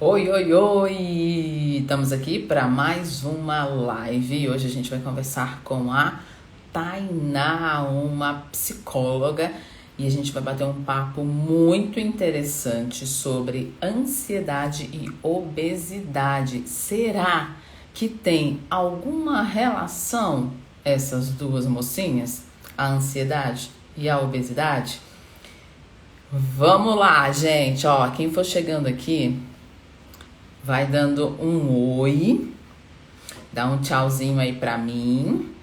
Oi, oi, oi! Estamos aqui para mais uma live. Hoje a gente vai conversar com a Tainá, uma psicóloga, e a gente vai bater um papo muito interessante sobre ansiedade e obesidade. Será que tem alguma relação essas duas mocinhas, a ansiedade e a obesidade? Vamos lá, gente. Ó, quem for chegando aqui, vai dando um oi, dá um tchauzinho aí pra mim.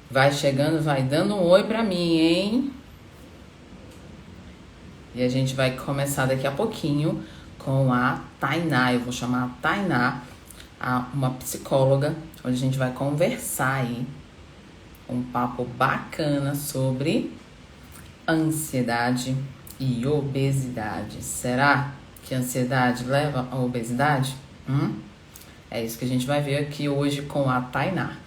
Vai chegando, vai dando um oi pra mim, hein? E a gente vai começar daqui a pouquinho com a Tainá. Eu vou chamar a Tainá, uma psicóloga, onde a gente vai conversar aí um papo bacana sobre ansiedade e obesidade. Será que a ansiedade leva à obesidade? É isso que a gente vai ver aqui hoje com a Tainá.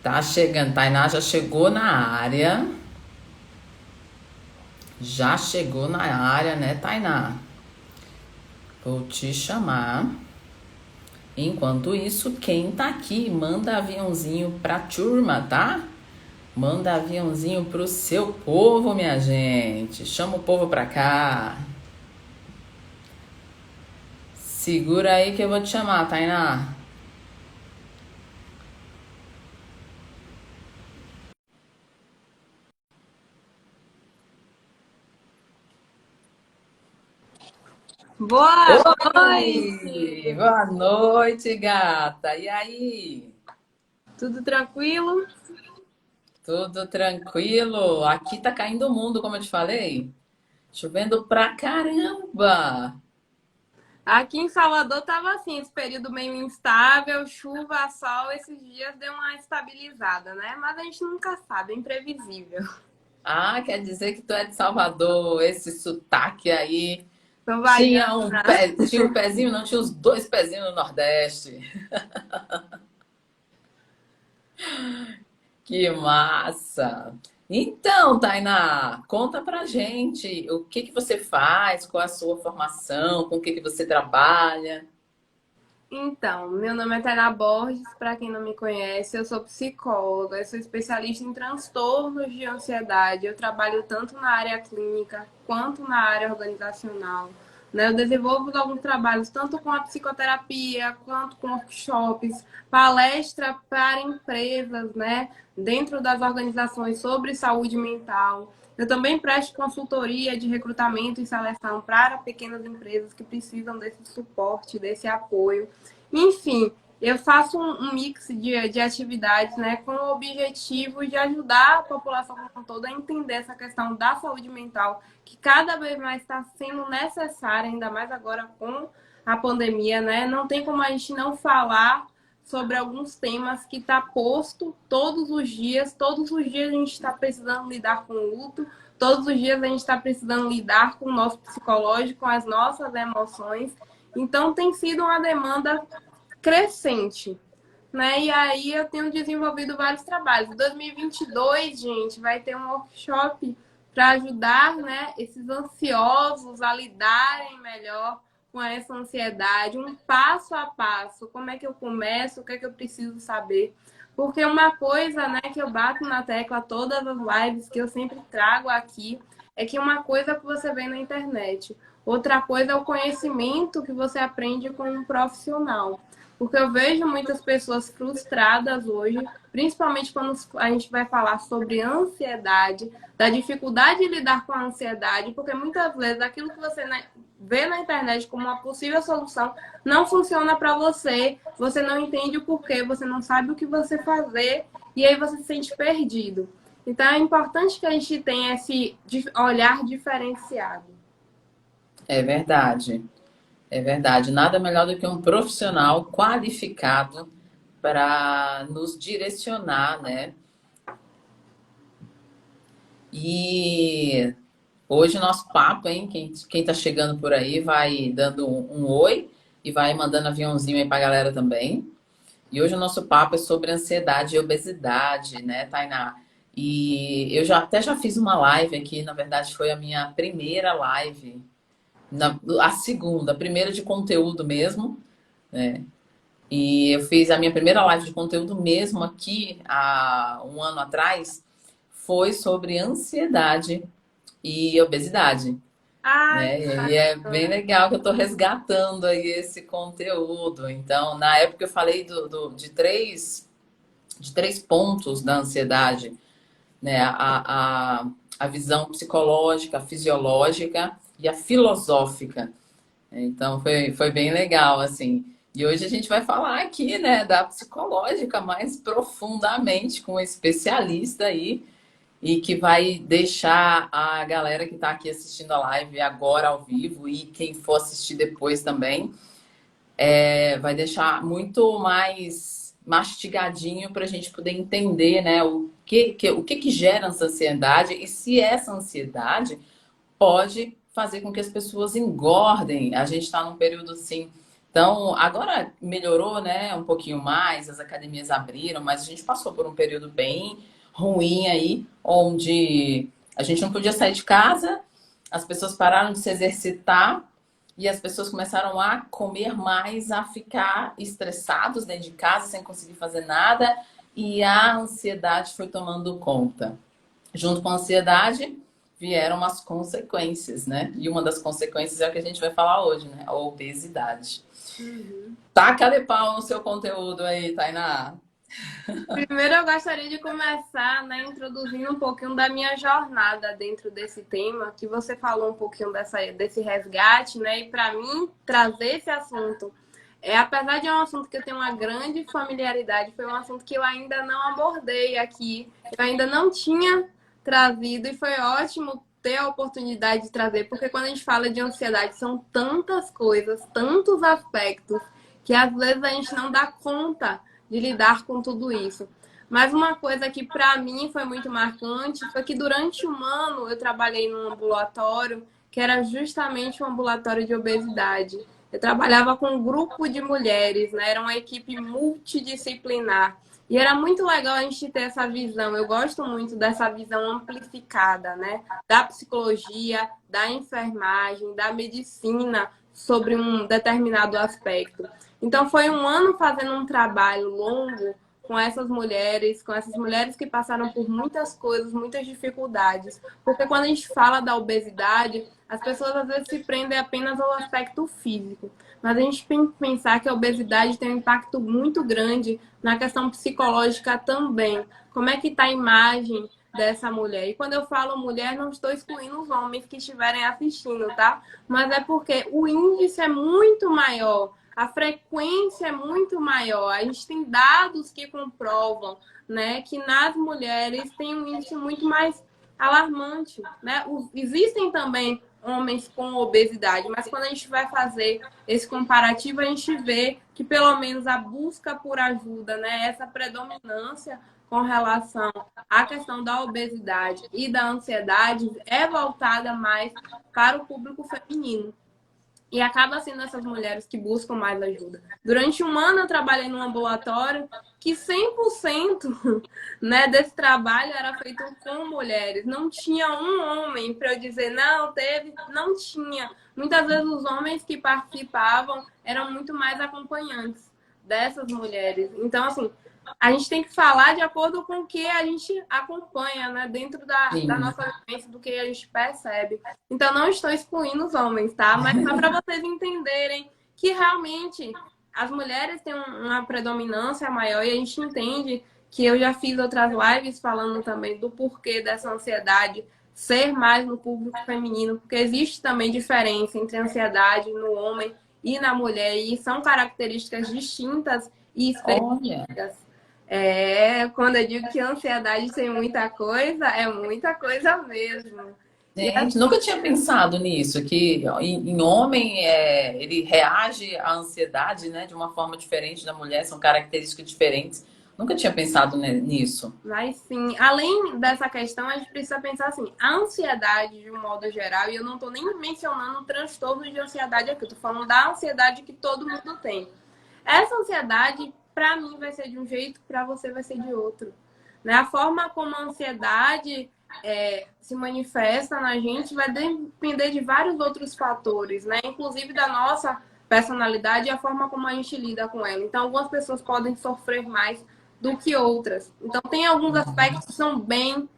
Tá chegando, Tainá já chegou na área. Já chegou na área, né, Tainá? Vou te chamar. Enquanto isso, quem tá aqui, manda aviãozinho pra turma, tá? Manda aviãozinho pro seu povo, minha gente. Chama o povo pra cá. Segura aí que eu vou te chamar, Tainá. Boa Oi! noite! Boa noite, gata. E aí? Tudo tranquilo? Tudo tranquilo? Aqui tá caindo o mundo, como eu te falei. Chovendo pra caramba! Aqui em Salvador tava assim, esse período meio instável, chuva, sol, esses dias deu uma estabilizada, né? Mas a gente nunca sabe, é imprevisível. Ah, quer dizer que tu é de Salvador, esse sotaque aí. Tô Tinha variando, um né? pé, tinha um pezinho, não tinha os dois pezinhos no Nordeste. Que massa! Então, Tainá, conta pra gente o que que você faz, qual a sua formação, com o que que você trabalha. Então, meu nome é Tainá Borges, para quem não me conhece, eu sou psicóloga, eu sou especialista em transtornos de ansiedade. Eu trabalho tanto na área clínica quanto na área organizacional. Né? Eu desenvolvo alguns trabalhos tanto com a psicoterapia quanto com workshops, palestra para empresas, né? Dentro das organizações sobre saúde mental. Eu também presto consultoria de recrutamento e seleção para pequenas empresas que precisam desse suporte, desse apoio. Enfim, eu faço um mix de atividades, né, com o objetivo de ajudar a população como um todo a entender essa questão da saúde mental, que cada vez mais está sendo necessária, ainda mais agora com a pandemia, né? Não tem como a gente não falar sobre alguns temas que está posto todos os dias a gente está precisando lidar com o luto, todos os dias a gente está precisando lidar com o nosso psicológico, com as nossas emoções. Então tem sido uma demanda crescente, né? E aí eu tenho desenvolvido vários trabalhos. Em 2022, gente, vai ter um workshop para ajudar, né, esses ansiosos a lidarem melhor com essa ansiedade, um passo a passo. Como é que eu começo? O que é que eu preciso saber? Porque uma coisa, né, que eu bato na tecla todas as lives que eu sempre trago aqui é que uma coisa é que você vê na internet, outra coisa é o conhecimento que você aprende com um profissional. Porque eu vejo muitas pessoas frustradas hoje, principalmente quando a gente vai falar sobre ansiedade, da dificuldade de lidar com a ansiedade, porque muitas vezes aquilo que você vê na internet como uma possível solução não funciona para você, você não entende o porquê, você não sabe o que você fazer e aí você se sente perdido. Então é importante que a gente tenha esse olhar diferenciado. É verdade, é verdade. Nada melhor do que um profissional qualificado para nos direcionar, né? E hoje o nosso papo, hein? Quem tá chegando por aí vai dando um oi e vai mandando aviãozinho aí pra galera também. E hoje o nosso papo é sobre ansiedade e obesidade, né, Tainá? E eu já fiz uma live aqui, na verdade foi a minha primeira live, a segunda, a primeira de conteúdo mesmo, né? E eu fiz a minha primeira live de conteúdo mesmo aqui há um ano atrás, foi sobre ansiedade e obesidade, Ai, que né? E é bem bacana. legal que eu estou resgatando aí esse conteúdo. Então, na época eu falei de três pontos da ansiedade, né? A visão psicológica, a fisiológica e a filosófica. Então foi bem legal, assim. E hoje a gente vai falar aqui, né, da psicológica mais profundamente com um especialista aí e que vai deixar a galera que está aqui assistindo a live agora ao vivo e quem for assistir depois também, vai deixar muito mais mastigadinho para a gente poder entender, né, o que gera essa ansiedade e se essa ansiedade pode fazer com que as pessoas engordem. A gente está num período assim. Então, agora melhorou, né, um pouquinho mais, as academias abriram, mas a gente passou por um período bem ruim aí, onde a gente não podia sair de casa, as pessoas pararam de se exercitar e as pessoas começaram a comer mais, a ficar estressados dentro de casa, sem conseguir fazer nada, e a ansiedade foi tomando conta. Junto com a ansiedade vieram as consequências, né? E uma das consequências é o que a gente vai falar hoje, né? A obesidade. Uhum. Taca-lhe pau no seu conteúdo aí, Tainá. Primeiro, eu gostaria de começar, né, introduzindo um pouquinho da minha jornada dentro desse tema, que você falou um pouquinho desse resgate, né, e para mim, trazer esse assunto, apesar de um assunto que eu tenho uma grande familiaridade, foi um assunto que eu ainda não abordei aqui, eu ainda não tinha trazido, e foi ótimo ter a oportunidade de trazer, porque quando a gente fala de ansiedade, são tantas coisas, tantos aspectos, que às vezes a gente não dá conta de lidar com tudo isso. Mas uma coisa que para mim foi muito marcante foi que durante um ano eu trabalhei num ambulatório que era justamente um ambulatório de obesidade. Eu trabalhava com um grupo de mulheres, né? Era uma equipe multidisciplinar. E era muito legal a gente ter essa visão. Eu gosto muito dessa visão amplificada, né? Da psicologia, da enfermagem, da medicina sobre um determinado aspecto. Então foi um ano fazendo um trabalho longo com essas mulheres que passaram por muitas coisas, muitas dificuldades. Porque quando a gente fala da obesidade, as pessoas às vezes se prendem apenas ao aspecto físico. Mas a gente tem que pensar que a obesidade tem um impacto muito grande na questão psicológica também. Como é que está a imagem dessa mulher? E quando eu falo mulher, não estou excluindo os homens que estiverem assistindo, tá? Mas é porque o índice é muito maior, a frequência é muito maior. A gente tem dados que comprovam, né, que nas mulheres tem um índice muito mais alarmante, né? Existem também homens com obesidade, mas quando a gente vai fazer esse comparativo, a gente vê que pelo menos a busca por ajuda, né, essa predominância com relação à questão da obesidade e da ansiedade é voltada mais para o público feminino. E acaba sendo essas mulheres que buscam mais ajuda. Durante um ano eu trabalhei num ambulatório que 100% né, desse trabalho era feito com mulheres. Não tinha um homem para eu dizer, não, teve, não tinha. Muitas vezes os homens que participavam eram muito mais acompanhantes dessas mulheres. Então, assim, a gente tem que falar de acordo com o que a gente acompanha, né? Dentro da Sim. nossa vivência, do que a gente percebe. Então, não estou excluindo os homens, tá? Mas só para vocês entenderem que realmente as mulheres têm uma predominância maior e a gente entende que eu já fiz outras lives falando também do porquê dessa ansiedade ser mais no público feminino, porque existe também diferença entre ansiedade no homem e na mulher, e são características distintas e Olha, específicas. Quando eu digo que ansiedade tem muita coisa, é muita coisa mesmo. E gente, nunca tinha pensado nisso, que em homem ele reage à ansiedade, né, de uma forma diferente da mulher, são características diferentes. Nunca tinha pensado nisso. Mas sim, além dessa questão, a gente precisa pensar assim, a ansiedade de um modo geral, e eu não estou nem mencionando transtorno de ansiedade aqui, eu estou falando da ansiedade que todo mundo tem. Essa ansiedade, para mim, vai ser de um jeito, para você vai ser de outro. né? A forma como a ansiedade se manifesta na gente vai depender de vários outros fatores, né? Inclusive da nossa personalidade e a forma como a gente lida com ela. Então, algumas pessoas podem sofrer mais do que outras. Então, tem alguns aspectos que são bem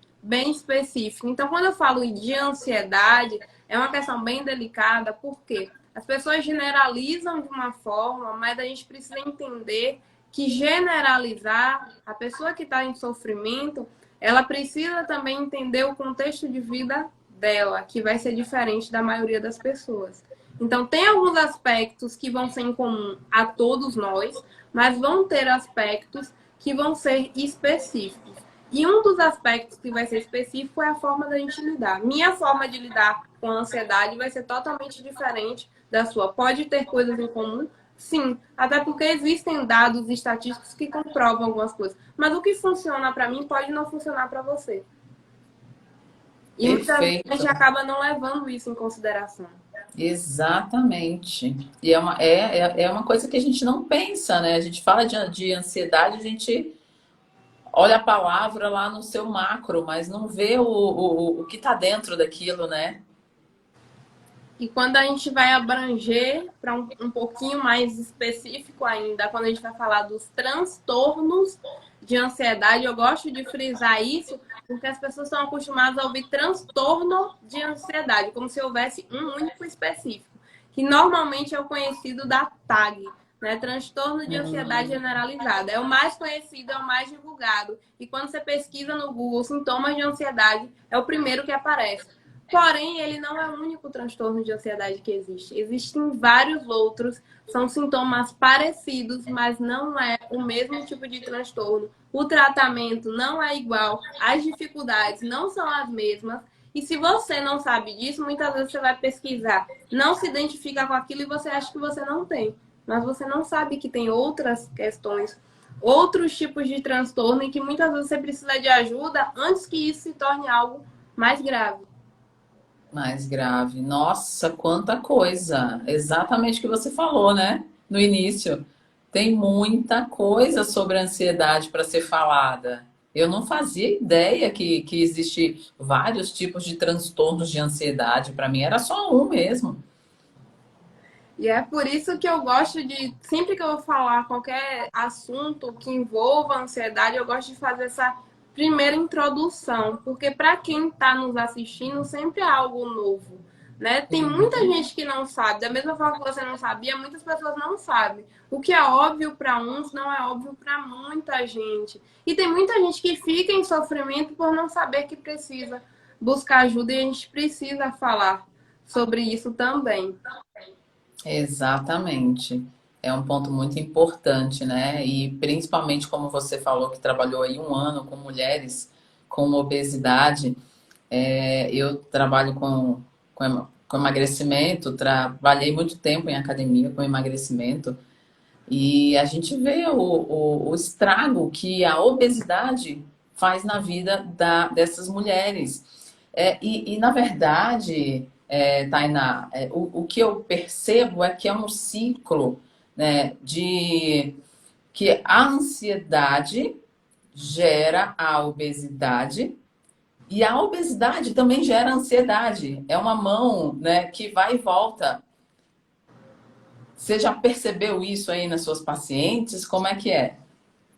específicos. Então, quando eu falo de ansiedade, é uma questão bem delicada, porque as pessoas generalizam de uma forma, mas a gente precisa entender que generalizar, a pessoa que está em sofrimento, ela precisa também entender o contexto de vida dela, que vai ser diferente da maioria das pessoas. Então, tem alguns aspectos que vão ser em comum a todos nós, mas vão ter aspectos que vão ser específicos. E um dos aspectos que vai ser específico é a forma da gente lidar. Minha forma de lidar com a ansiedade vai ser totalmente diferente da sua. Pode ter coisas em comum, sim, até porque existem dados estatísticos que comprovam algumas coisas. Mas o que funciona para mim pode não funcionar para você. E muitas vezes a gente Perfeito. acaba não levando isso em consideração. Exatamente. E é uma coisa que a gente não pensa, né? A gente fala de ansiedade, a gente olha a palavra lá no seu macro, mas não vê o que está dentro daquilo, né? E quando a gente vai abranger para um pouquinho mais específico ainda, quando a gente vai falar dos transtornos de ansiedade, eu gosto de frisar isso, porque as pessoas estão acostumadas a ouvir transtorno de ansiedade, como se houvesse um único específico, que normalmente é o conhecido da TAG, né? Transtorno de ansiedade generalizada. É o mais conhecido, é o mais divulgado. E quando você pesquisa no Google sintomas de ansiedade, é o primeiro que aparece. Porém, ele não é o único transtorno de ansiedade que existe. Existem vários outros, são sintomas parecidos, mas não é o mesmo tipo de transtorno. O tratamento não é igual, as dificuldades não são as mesmas. E se você não sabe disso, muitas vezes você vai pesquisar, não se identifica com aquilo e você acha que você não tem. Mas você não sabe que tem outras questões, outros tipos de transtorno e que muitas vezes você precisa de ajuda antes que isso se torne algo mais grave. Mais grave. Nossa, quanta coisa! Exatamente o que você falou, né? No início. Tem muita coisa sobre a ansiedade para ser falada. Eu não fazia ideia que existe vários tipos de transtornos de ansiedade. Para mim era só um mesmo. E é por isso que eu gosto de, sempre que eu vou falar qualquer assunto que envolva ansiedade, eu gosto de fazer essa primeira introdução, porque para quem está nos assistindo, sempre é algo novo, né? Tem muita Uhum. gente que não sabe, da mesma forma que você não sabia, muitas pessoas não sabem. O que é óbvio para uns não é óbvio para muita gente. E tem muita gente que fica em sofrimento por não saber que precisa buscar ajuda e a gente precisa falar sobre isso também. Exatamente. É um ponto muito importante, né? E principalmente como você falou que trabalhou aí um ano com mulheres com obesidade. Eu trabalho com emagrecimento, trabalhei muito tempo em academia com emagrecimento e a gente vê o estrago que a obesidade faz na vida dessas mulheres. Na verdade, Tainá, o que eu percebo é que é um ciclo, né, de que a ansiedade gera a obesidade e a obesidade também gera ansiedade. É uma mão, né, que vai e volta. Você já percebeu isso aí nas suas pacientes? Como é que é?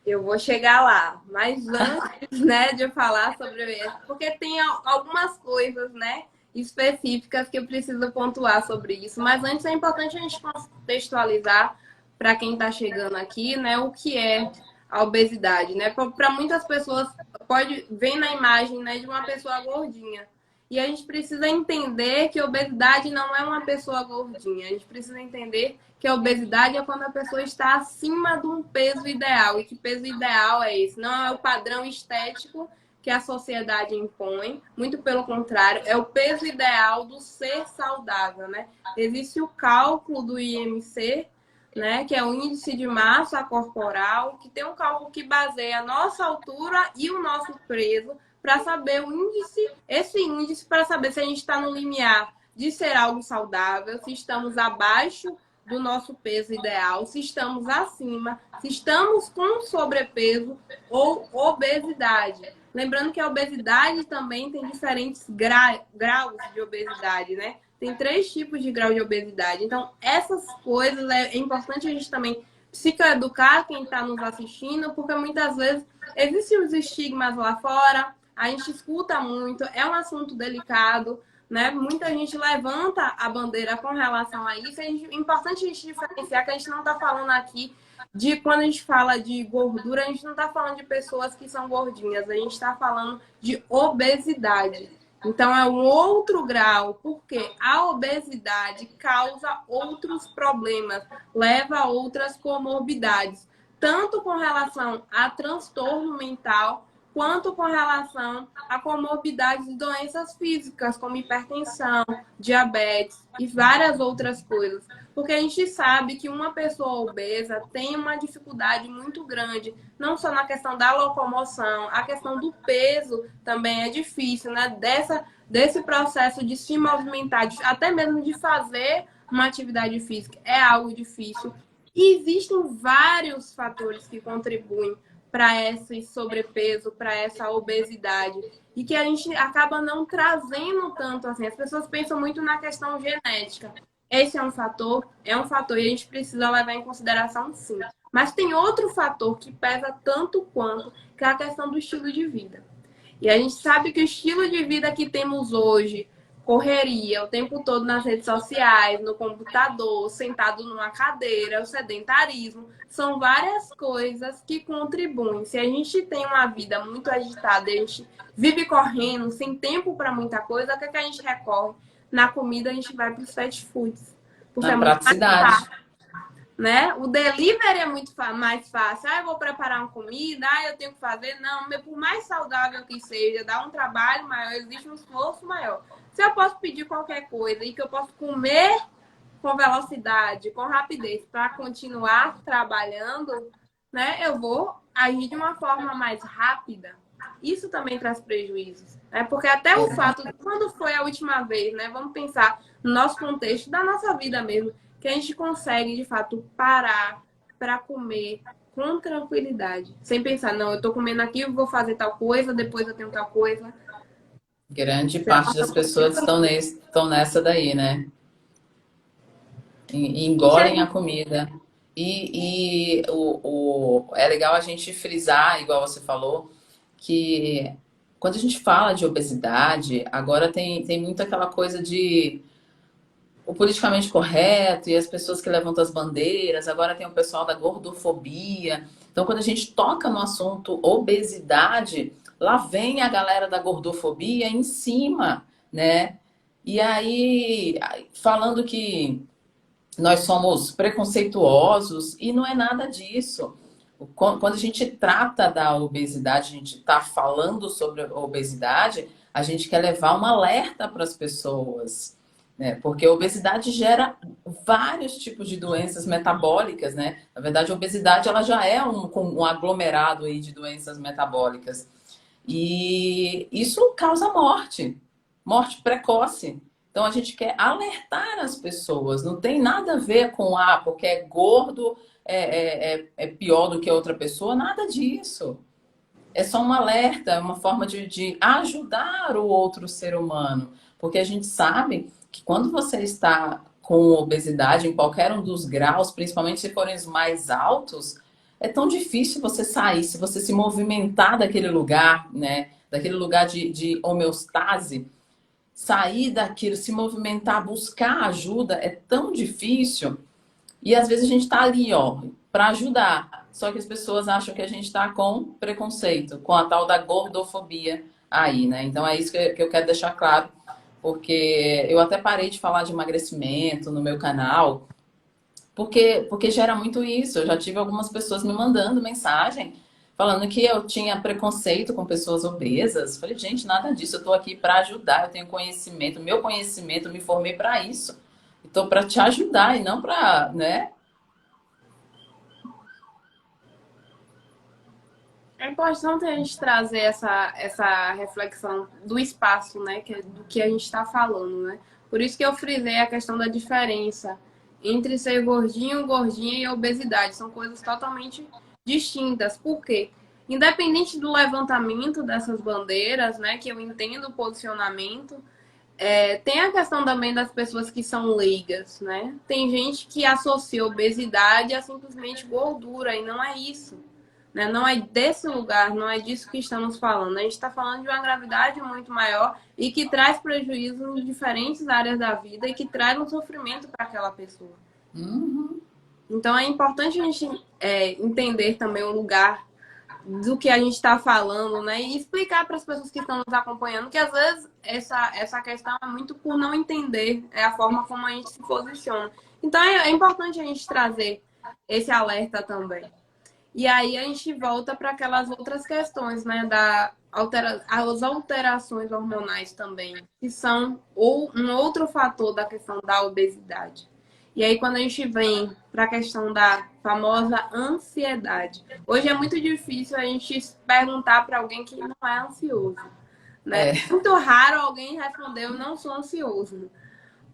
Eu vou chegar lá, mas antes, né, de eu falar sobre isso, porque tem algumas coisas, né, específicas que eu preciso pontuar sobre isso. Mas antes é importante a gente contextualizar para quem está chegando aqui, né, o que é a obesidade, né? Para muitas pessoas pode ver na imagem, né, de uma pessoa gordinha. E a gente precisa entender que obesidade não é uma pessoa gordinha. A gente precisa entender que a obesidade é quando a pessoa está acima de um peso ideal. E que peso ideal é esse? Não é o padrão estético que a sociedade impõe, muito pelo contrário, é o peso ideal do ser saudável, né? Existe o cálculo do IMC, né, que é o índice de massa corporal, que tem um cálculo que baseia a nossa altura e o nosso peso para saber o índice, esse índice para saber se a gente está no limiar de ser algo saudável, se estamos abaixo do nosso peso ideal, se estamos acima, se estamos com sobrepeso ou obesidade. Lembrando que a obesidade também tem diferentes graus de obesidade, né? Tem 3 tipos de grau de obesidade. Então, essas coisas é importante a gente também psicoeducar quem está nos assistindo, porque muitas vezes existem os estigmas lá fora, a gente escuta muito, é um assunto delicado, né? Muita gente levanta a bandeira com relação a isso. É importante a gente diferenciar que a gente não está falando aqui de quando a gente fala de gordura, a gente não está falando de pessoas que são gordinhas, a gente está falando de obesidade. Então é um outro grau, porque a obesidade causa outros problemas, leva a outras comorbidades, tanto com relação a transtorno mental, quanto com relação a comorbidades de doenças físicas, como hipertensão, diabetes e várias outras coisas. Porque a gente sabe que uma pessoa obesa tem uma dificuldade muito grande, não só na questão da locomoção, a questão do peso também é difícil, né? Desse processo de se movimentar, até mesmo de fazer uma atividade física, é algo difícil. E existem vários fatores que contribuem para esse sobrepeso, para essa obesidade, e que a gente acaba não trazendo tanto assim. As pessoas pensam muito na questão genética. Esse é um fator e a gente precisa levar em consideração sim. Mas tem outro fator que pesa tanto quanto, que é a questão do estilo de vida. E a gente sabe que o estilo de vida que temos hoje, correria o tempo todo nas redes sociais, no computador, sentado numa cadeira, o sedentarismo, são várias coisas que contribuem. Se a gente tem uma vida muito agitada, a gente vive correndo, sem tempo para muita coisa, o que, é que a gente recorre? Na comida, a gente vai para os fast foods. Porque Na é muito mais praticidade. fácil, né? O delivery é muito mais fácil. Ah, eu vou preparar uma comida, eu tenho que fazer. Não, por mais saudável que seja, dá um trabalho maior, existe um esforço maior. Se eu posso pedir qualquer coisa e que eu posso comer com velocidade, com rapidez, para continuar trabalhando, né? Eu vou agir de uma forma mais rápida. Isso também traz prejuízos, né? Porque até o fato de quando foi a última vez, né? Vamos pensar no nosso contexto da nossa vida mesmo, que a gente consegue, de fato, parar para comer com tranquilidade. Sem pensar, não, eu tô comendo aqui, eu vou fazer tal coisa, depois eu tenho tal coisa. Grande parte das pessoas estão nessa daí, né? Engolem a comida. É legal a gente frisar, igual você falou, que quando a gente fala de obesidade, agora tem muito aquela coisa de o politicamente correto e as pessoas que levantam as bandeiras, agora tem o pessoal da gordofobia. Então, quando a gente toca no assunto obesidade, lá vem a galera da gordofobia em cima, né? E aí, falando que nós somos preconceituosos e não é nada disso. Quando a gente trata da obesidade, a gente está falando sobre a obesidade, a gente quer levar um alerta para as pessoas, né? Porque a obesidade gera vários tipos de doenças metabólicas, né? Na verdade, a obesidade ela já é um aglomerado aí de doenças metabólicas. E isso causa morte, morte precoce. Então a gente quer alertar as pessoas. Não tem nada a ver com porque é gordo é pior do que outra pessoa, nada disso. É só um alerta, é uma forma de ajudar o outro ser humano. Porque a gente sabe que quando você está com obesidade em qualquer um dos graus, principalmente se forem os mais altos, é tão difícil você sair, se você se movimentar daquele lugar, né? Daquele lugar de homeostase, sair daquilo, se movimentar, buscar ajuda, é tão difícil. E às vezes a gente está ali, ó, para ajudar. Só que as pessoas acham que a gente está com preconceito, com a tal da gordofobia aí, né? Então é isso que eu quero deixar claro, porque eu até parei de falar de emagrecimento no meu canal, porque gera muito isso. Eu já tive algumas pessoas me mandando mensagem falando que eu tinha preconceito com pessoas obesas. Falei, gente, nada disso. Eu estou aqui para ajudar. Eu tenho conhecimento, meu conhecimento, eu me formei para isso. Estou para te ajudar e não para, né? É importante a gente trazer essa reflexão do espaço, né? Do que a gente está falando, né? Por isso que eu frisei a questão da diferença entre ser gordinho, gordinha e obesidade. São coisas totalmente distintas. Por quê? Independente do levantamento dessas bandeiras, né, que eu entendo o posicionamento, tem a questão também das pessoas que são leigas, né? Tem gente que associa obesidade a simplesmente gordura, e não é isso. Né? Não é desse lugar, não é disso que estamos falando. A gente está falando de uma gravidade muito maior e que traz prejuízo em diferentes áreas da vida e que traz um sofrimento para aquela pessoa. Uhum. Então é importante a gente entender também o lugar do que a gente está falando, né? E explicar para as pessoas que estão nos acompanhando que às vezes essa questão é muito por não entender a forma como a gente se posiciona. Então é importante a gente trazer esse alerta também. E aí a gente volta para aquelas outras questões, né? As alterações hormonais também, que são um outro fator da questão da obesidade. E aí, quando a gente vem para a questão da famosa ansiedade, hoje é muito difícil a gente perguntar para alguém que não é ansioso, né? É, Muito raro alguém responder, eu não sou ansioso.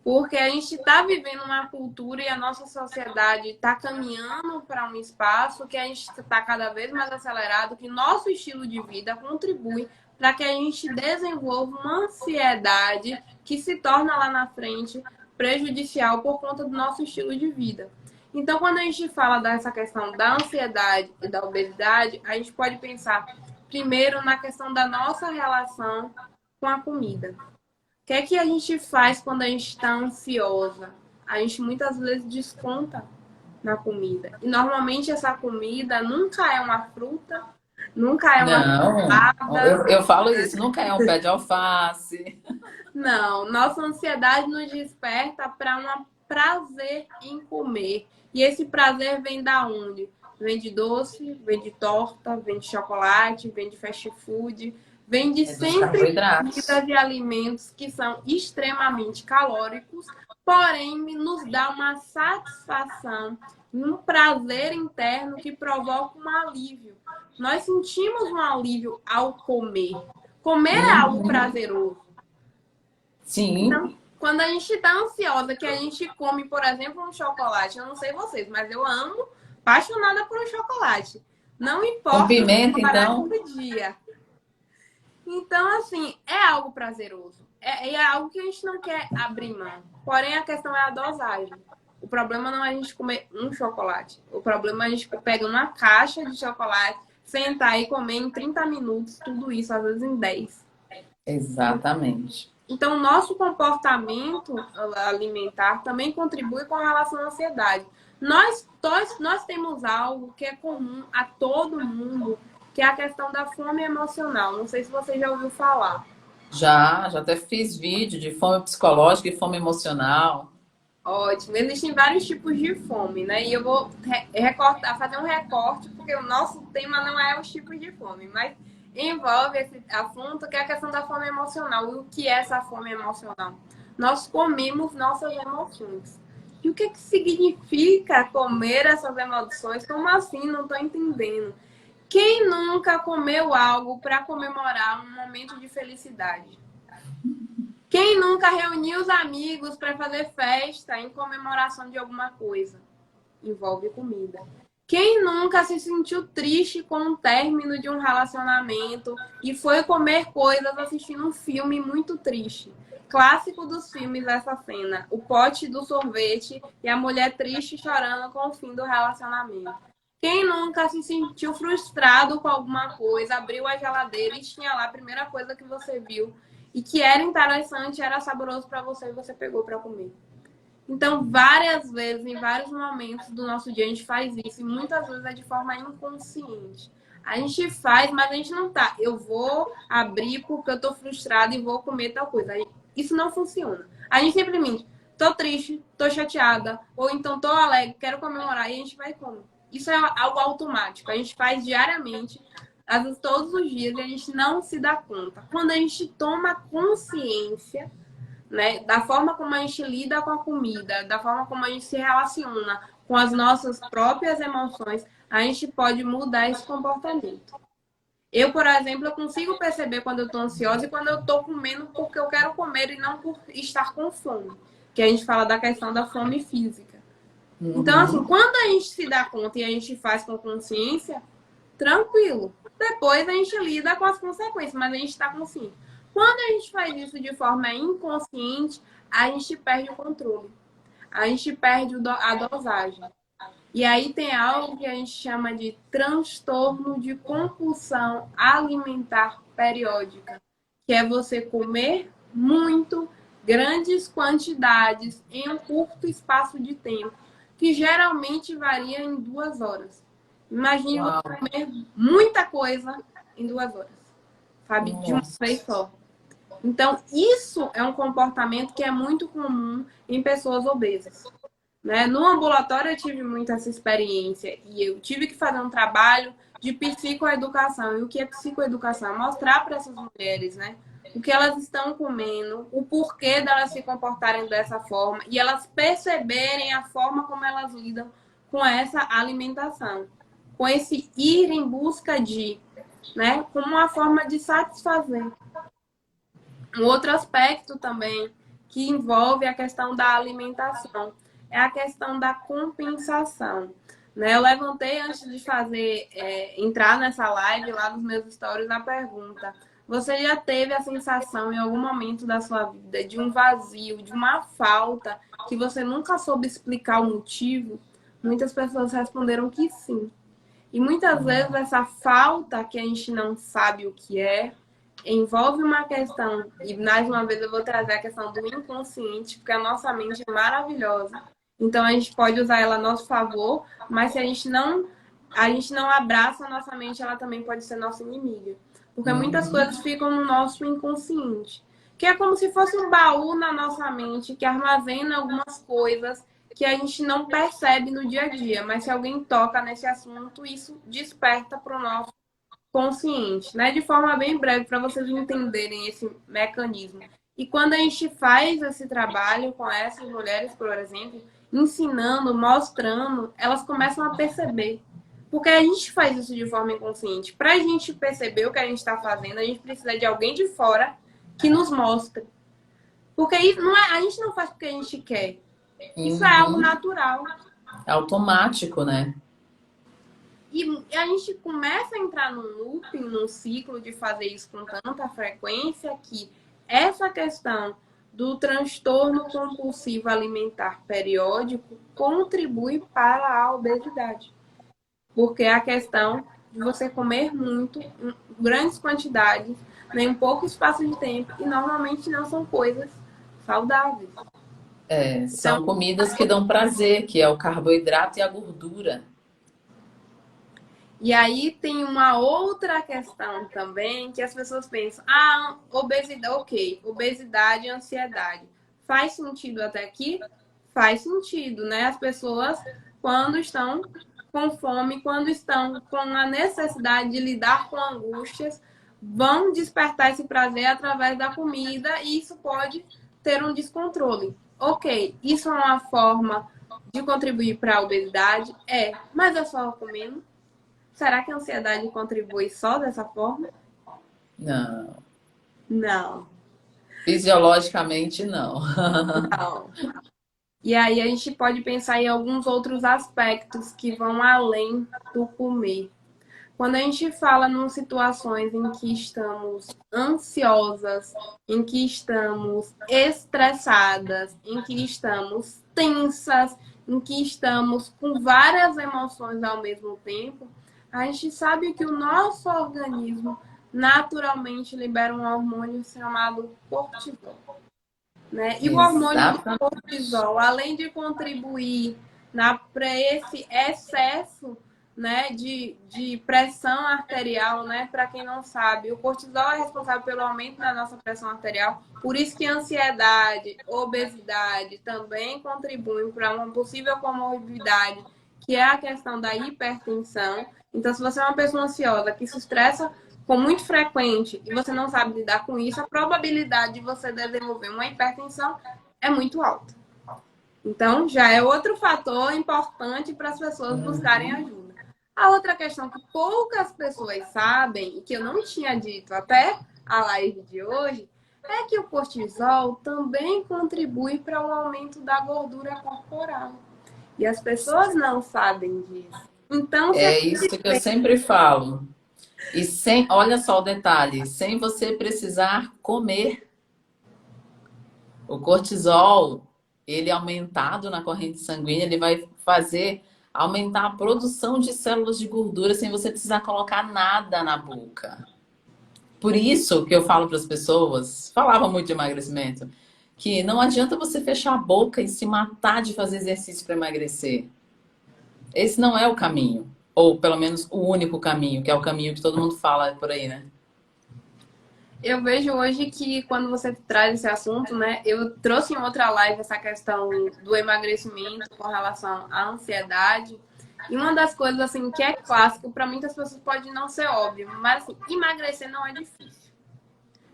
Porque a gente está vivendo uma cultura e a nossa sociedade está caminhando para um espaço que a gente está cada vez mais acelerado, que nosso estilo de vida contribui para que a gente desenvolva uma ansiedade que se torna lá na frente prejudicial por conta do nosso estilo de vida. Então, quando a gente fala dessa questão da ansiedade e da obesidade, a gente pode pensar primeiro na questão da nossa relação com a comida. O que é que a gente faz quando a gente está ansiosa? A gente muitas vezes desconta na comida. E normalmente essa comida nunca é uma fruta, nunca é uma não, salada. eu falo isso, nunca é um pé de alface. Não, nossa ansiedade nos desperta para um prazer em comer. E esse prazer vem da onde? Vem de doce, vem de torta, vem de chocolate, vem de fast food, vem de É dos sempre carboidratos. comidas e alimentos que são extremamente calóricos, porém nos dá uma satisfação, um prazer interno que provoca um alívio. Nós sentimos um alívio ao comer. Comer é algo Uhum. prazeroso. Sim, Então, quando a gente está ansiosa, que a gente come, por exemplo, um chocolate, eu não sei vocês, mas eu amo, apaixonada por um chocolate. Não com importa pimenta, parar então. todo dia. Então, assim, é algo prazeroso. É algo que a gente não quer abrir mão. Porém, a questão é a dosagem. O problema não é a gente comer um chocolate. O problema é a gente pegar uma caixa de chocolate, sentar e comer em 30 minutos, tudo isso, às vezes em 10. Exatamente. Então, o nosso comportamento alimentar também contribui com relação à ansiedade. Nós temos algo que é comum a todo mundo, que é a questão da fome emocional. Não sei se você já ouviu falar. Já até fiz vídeo de fome psicológica e fome emocional. Ótimo. Existem vários tipos de fome, né? E eu vou recortar, fazer um recorte, porque o nosso tema não é os tipos de fome, mas envolve esse assunto que é a questão da fome emocional. E o que é essa fome emocional? Nós comemos nossas emoções. E o que significa comer essas emoções? Como assim? Não estou entendendo. Quem nunca comeu algo para comemorar um momento de felicidade? Quem nunca reuniu os amigos para fazer festa em comemoração de alguma coisa? Envolve comida. Quem nunca se sentiu triste com o término de um relacionamento e foi comer coisas assistindo um filme muito triste? Clássico dos filmes essa cena, o pote do sorvete e a mulher triste chorando com o fim do relacionamento. Quem nunca se sentiu frustrado com alguma coisa, abriu a geladeira e tinha lá a primeira coisa que você viu e que era interessante, era saboroso para você e você pegou para comer. Então, várias vezes, em vários momentos do nosso dia, a gente faz isso e muitas vezes é de forma inconsciente. A gente faz, mas a gente não tá. Eu vou abrir porque eu tô frustrada e vou comer tal coisa. Isso não funciona. A gente simplesmente, tô triste, tô chateada, ou então tô alegre, quero comemorar e a gente vai e come. Isso é algo automático. A gente faz diariamente, às vezes todos os dias, e a gente não se dá conta. Quando a gente toma consciência, né, da forma como a gente lida com a comida, da forma como a gente se relaciona com as nossas próprias emoções, a gente pode mudar esse comportamento. Eu, por exemplo, eu consigo perceber quando eu estou ansiosa e quando eu estou comendo porque eu quero comer e não por estar com fome. Que a gente fala da questão da fome física. Então, assim, Uhum. quando a gente se dá conta e a gente faz com consciência, tranquilo. Depois a gente lida com as consequências, mas a gente está consciente. Quando a gente faz isso de forma inconsciente, a gente perde o controle. A gente perde a dosagem. E aí tem algo que a gente chama de transtorno de compulsão alimentar periódica, que é você comer muito, grandes quantidades em um curto espaço de tempo, que geralmente varia em 2 horas. Imagine você Uau, comer muita coisa em 2 horas, sabe? De uma vez nossa. só. Então, isso é um comportamento que é muito comum em pessoas obesas. Né? No ambulatório eu tive muito essa experiência e eu tive que fazer um trabalho de psicoeducação. E o que é psicoeducação? Mostrar para essas mulheres, né, o que elas estão comendo, o porquê delas se comportarem dessa forma e elas perceberem a forma como elas lidam com essa alimentação, com esse ir em busca de, né, como uma forma de satisfazer. Um outro aspecto também que envolve a questão da alimentação é a questão da compensação. Né? Eu levantei antes de entrar nessa live lá nos meus stories a pergunta: você já teve a sensação em algum momento da sua vida de um vazio, de uma falta que você nunca soube explicar o motivo? Muitas pessoas responderam que sim. E muitas vezes essa falta que a gente não sabe o que é, envolve uma questão, e mais uma vez eu vou trazer a questão do inconsciente, porque a nossa mente é maravilhosa. Então a gente pode usar ela a nosso favor, mas se a gente não abraça a nossa mente, ela também pode ser nossa inimiga. Porque muitas Uhum. coisas ficam no nosso inconsciente, que é como se fosse um baú na nossa mente que armazena algumas coisas que a gente não percebe no dia a dia, mas se alguém toca nesse assunto, isso desperta para o nosso consciente, né? De forma bem breve, para vocês entenderem esse mecanismo. E quando a gente faz esse trabalho com essas mulheres, por exemplo, ensinando, mostrando, elas começam a perceber. Porque a gente faz isso de forma inconsciente. Para a gente perceber o que a gente está fazendo, a gente precisa de alguém de fora que nos mostre. Porque isso não é, a gente não faz porque a gente quer. Isso é algo Uhum. natural. É automático, né? E a gente começa a entrar num looping, num ciclo de fazer isso com tanta frequência que essa questão do transtorno compulsivo alimentar periódico contribui para a obesidade. Porque é a questão de você comer muito, em grandes quantidades, em pouco espaço de tempo, e normalmente não são coisas saudáveis. É, Então, são comidas que dão prazer, que é o carboidrato e a gordura. e aí tem uma outra questão também que as pessoas pensam: ah, obesidade, ok, obesidade e ansiedade. Faz sentido até aqui? Faz sentido, né? As pessoas, quando estão com fome, quando estão com a necessidade de lidar com angústias, vão despertar esse prazer através da comida e isso pode ter um descontrole. Ok, isso é uma forma de contribuir para a obesidade? É, mas é só comendo? Será que a ansiedade contribui só dessa forma? Não, Não, fisiologicamente não. não. E aí a gente pode pensar em alguns outros aspectos que vão além do comer. Quando a gente fala em situações em que estamos ansiosas, em que estamos estressadas, em que estamos tensas, em que estamos com várias emoções ao mesmo tempo, a gente sabe que o nosso organismo naturalmente libera um hormônio chamado cortisol. Né? E o hormônio do Exatamente. cortisol, além de contribuir para esse excesso, né, de pressão arterial, né? Para quem não sabe, o cortisol é responsável pelo aumento da nossa pressão arterial. Por isso que a ansiedade, obesidade também contribuem para uma possível comorbidade, que é a questão da hipertensão. Então, se você é uma pessoa ansiosa que se estressa com muito frequente e você não sabe lidar com isso, a probabilidade de você desenvolver uma hipertensão é muito alta. Então, já é outro fator importante para as pessoas buscarem Uhum. ajuda. A outra questão que poucas pessoas sabem, e que eu não tinha dito até a live de hoje, é que o cortisol também contribui para o aumento da gordura corporal. E as pessoas não sabem disso. Então, se a É isso gente que eu sempre falo. E sem, olha só o detalhe, sem você precisar comer. O cortisol, ele aumentado na corrente sanguínea, ele vai fazer aumentar a produção de células de gordura sem você precisar colocar nada na boca. Por isso que eu falo para as pessoas, falava muito de emagrecimento, que não adianta você fechar a boca e se matar de fazer exercício para emagrecer. Esse não é o caminho. Ou pelo menos o único caminho, que é o caminho que todo mundo fala por aí, né? Eu vejo hoje que quando você traz esse assunto, né? Eu trouxe em outra live essa questão do emagrecimento com relação à ansiedade. E uma das coisas assim que é clássico para muitas pessoas pode não ser óbvio, mas assim, emagrecer não é difícil,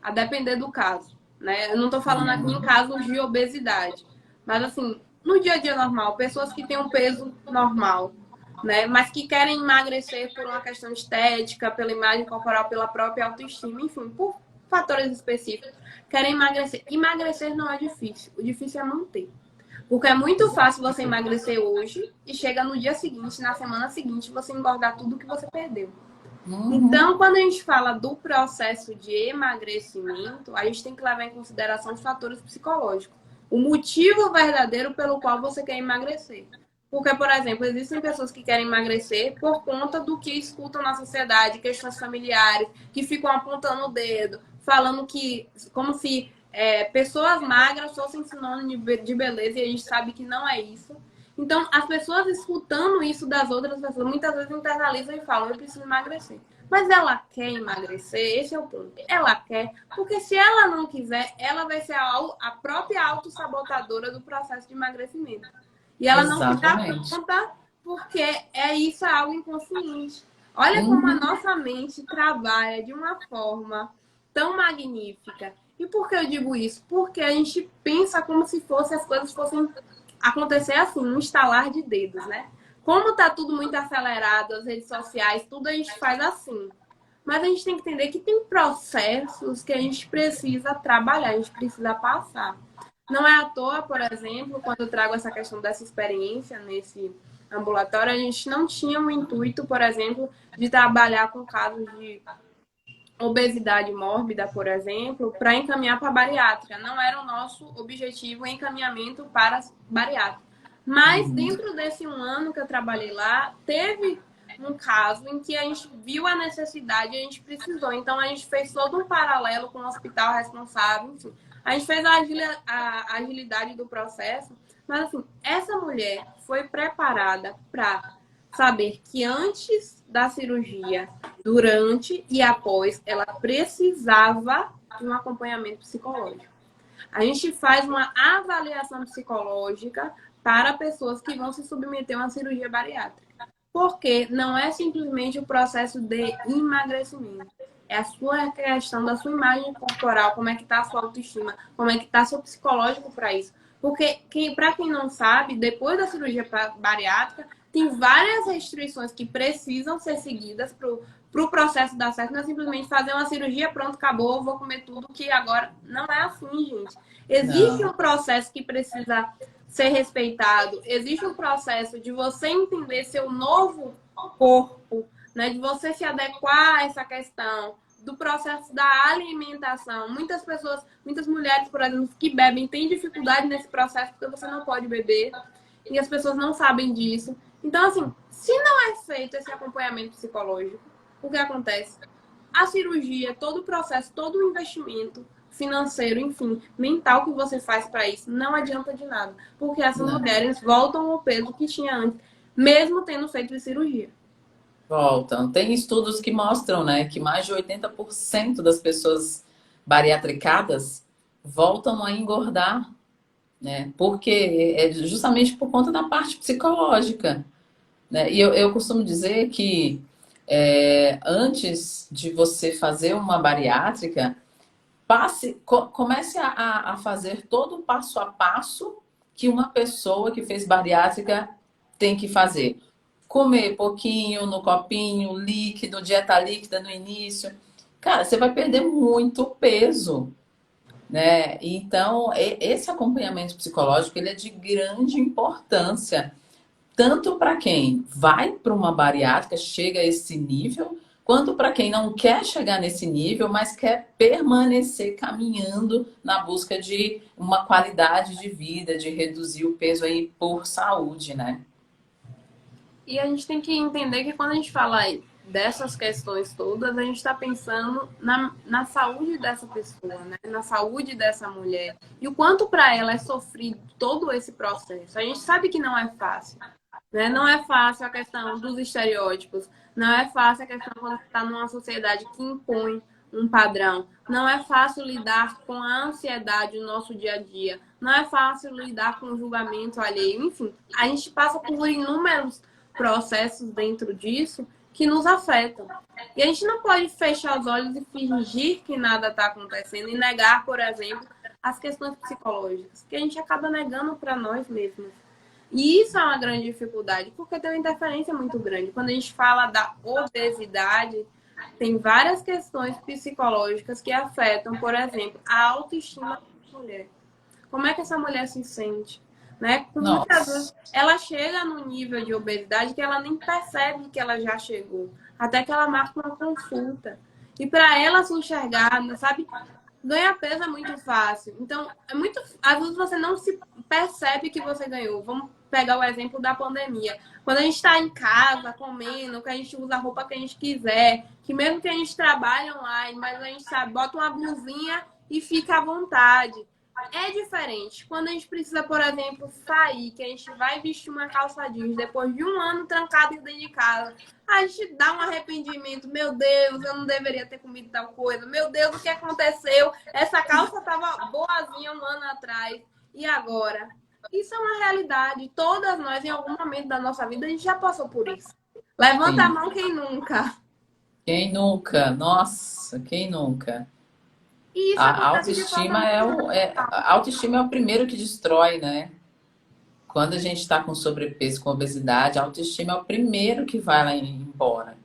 a depender do caso, né? Eu não estou falando aqui em Uhum. casos de obesidade, mas assim, no dia a dia normal, pessoas que têm um peso normal, né? Mas que querem emagrecer por uma questão estética, pela imagem corporal, pela própria autoestima, enfim, por fatores específicos, querem emagrecer. Emagrecer não é difícil, o difícil é manter. Porque é muito fácil você emagrecer hoje e chega no dia seguinte, na semana seguinte, você engordar tudo que você perdeu. Uhum. Então, quando a gente fala do processo de emagrecimento, a gente tem que levar em consideração os fatores psicológicos. O motivo verdadeiro pelo qual você quer emagrecer. Porque, por exemplo, existem pessoas que querem emagrecer por conta do que escutam na sociedade, questões familiares, que ficam apontando o dedo, falando que, como se pessoas magras fossem sinônimo de beleza, e a gente sabe que não é isso. Então, as pessoas escutando isso das outras pessoas, muitas vezes internalizam e falam, eu preciso emagrecer. Mas ela quer emagrecer, esse é o ponto. Ela quer, porque se ela não quiser, ela vai ser a própria autossabotadora do processo de emagrecimento. E ela não se dá Exatamente. conta porque isso é algo inconsciente. Olha como a Uhum. nossa mente trabalha de uma forma tão magnífica. E por que eu digo isso? Porque a gente pensa como se fosse as coisas fossem acontecer assim, um estalar de dedos, né? Como tá tudo muito acelerado, as redes sociais, tudo a gente faz assim. Mas a gente tem que entender que tem processos que a gente precisa trabalhar, a gente precisa passar. Não é à toa, por exemplo, quando eu trago essa questão dessa experiência nesse ambulatório, a gente não tinha o intuito, por exemplo, de trabalhar com casos de obesidade mórbida, por exemplo, para encaminhar para a bariátrica. Não era o nosso objetivo o encaminhamento para a bariátrica. Mas Uhum. dentro desse um ano que eu trabalhei lá, teve um caso em que a gente viu a necessidade e a gente precisou. Então a gente fez todo um paralelo com o hospital responsável. Enfim. A gente fez a agilidade do processo. Mas assim, essa mulher foi preparada para saber que antes da cirurgia, durante e após, ela precisava de um acompanhamento psicológico. A gente faz uma avaliação psicológica para pessoas que vão se submeter a uma cirurgia bariátrica. Porque não é simplesmente o processo de emagrecimento. É a sua questão da sua imagem corporal, como é que está a sua autoestima, como é que está seu psicológico para isso. Porque, para quem não sabe, depois da cirurgia bariátrica, tem várias restrições que precisam ser seguidas para o processo dar certo. Não é simplesmente fazer uma cirurgia, pronto, acabou, vou comer tudo, que agora não é assim, gente. Existe Não. um processo que precisa ser respeitado, existe um processo de você entender seu novo corpo, né, de você se adequar a essa questão do processo da alimentação. Muitas pessoas, muitas mulheres, por exemplo, que bebem, têm dificuldade nesse processo porque você não pode beber e as pessoas não sabem disso. Então, assim, se não é feito esse acompanhamento psicológico, o que acontece? A cirurgia, todo o processo, todo o investimento financeiro, enfim, mental que você faz para isso, não adianta de nada. Porque essas Não. mulheres voltam ao peso que tinha antes, mesmo tendo feito a cirurgia. Voltam. Tem estudos que mostram, né, que mais de 80% das pessoas bariatricadas voltam a engordar, né? Porque é justamente por conta da parte psicológica, né? E eu costumo dizer que antes de você fazer uma bariátrica, comece a fazer todo o passo a passo que uma pessoa que fez bariátrica tem que fazer. Comer pouquinho, no copinho, líquido, dieta líquida no início. Cara, você vai perder muito peso, né? Então, esse acompanhamento psicológico, ele é de grande importância tanto para quem vai para uma bariátrica, chega a esse nível, quanto para quem não quer chegar nesse nível, mas quer permanecer caminhando na busca de uma qualidade de vida, de reduzir o peso aí por saúde, né? E a gente tem que entender que quando a gente fala dessas questões todas, a gente está pensando na saúde dessa pessoa, né? Na saúde dessa mulher. E o quanto para ela é sofrido todo esse processo. A gente sabe que não é fácil, né? Não é fácil a questão dos estereótipos. Não é fácil a questão quando você está numa sociedade que impõe um padrão. Não é fácil lidar com a ansiedade no nosso dia a dia. Não é fácil lidar com o julgamento alheio. Enfim, a gente passa por inúmeros processos dentro disso que nos afetam. E a gente não pode fechar os olhos e fingir que nada está acontecendo e negar, por exemplo, as questões psicológicas, que a gente acaba negando para nós mesmos. E isso é uma grande dificuldade, porque tem uma interferência muito grande. Quando a gente fala da obesidade, tem várias questões psicológicas que afetam, por exemplo, a autoestima da mulher. Como é que essa mulher se sente? Né? Muitas vezes Nossa, ela chega no nível de obesidade que ela nem percebe que ela já chegou, até que ela marca uma consulta. E para ela se enxergar, sabe, ganhar peso é muito fácil. Então, às vezes você não se percebe que você ganhou. Vamos pegar o exemplo da pandemia. Quando a gente está em casa, comendo, que a gente usa a roupa que a gente quiser, que mesmo que a gente trabalhe online, mas a gente sabe, bota uma blusinha e fica à vontade. É diferente. Quando a gente precisa, por exemplo, sair, que a gente vai vestir uma calça jeans depois de um ano trancado dentro de casa, a gente dá um arrependimento. Meu Deus, eu não deveria ter comido tal coisa. Meu Deus, o que aconteceu? Essa calça estava boazinha um ano atrás. E agora? Isso é uma realidade. Todas nós, em algum momento da nossa vida, a gente já passou por isso. Levanta a sim. mão quem nunca. Quem nunca? Nossa, quem nunca? E isso A acontece de forma autoestima muito a autoestima é o primeiro que destrói, né? Quando a gente está com sobrepeso, com obesidade, a autoestima é o primeiro que vai lá embora.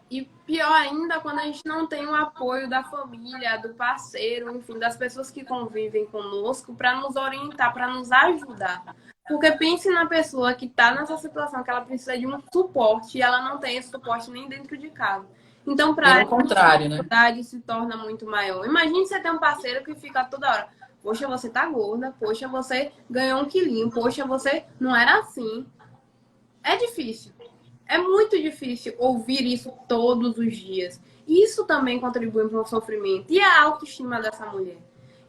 E pior ainda quando a gente não tem o apoio da família, do parceiro, enfim, das pessoas que convivem conosco para nos orientar, para nos ajudar. Porque pense na pessoa que está nessa situação que ela precisa de um suporte e ela não tem esse suporte nem dentro de casa. Então, para Pelo ela, contrário, a né? dificuldade se torna muito maior. Imagine você ter um parceiro que fica toda hora. Poxa, você tá gorda. Poxa, você ganhou 1 quilinho. Poxa, você não era assim. É difícil. É muito difícil ouvir isso todos os dias. Isso também contribui para o sofrimento e a autoestima dessa mulher.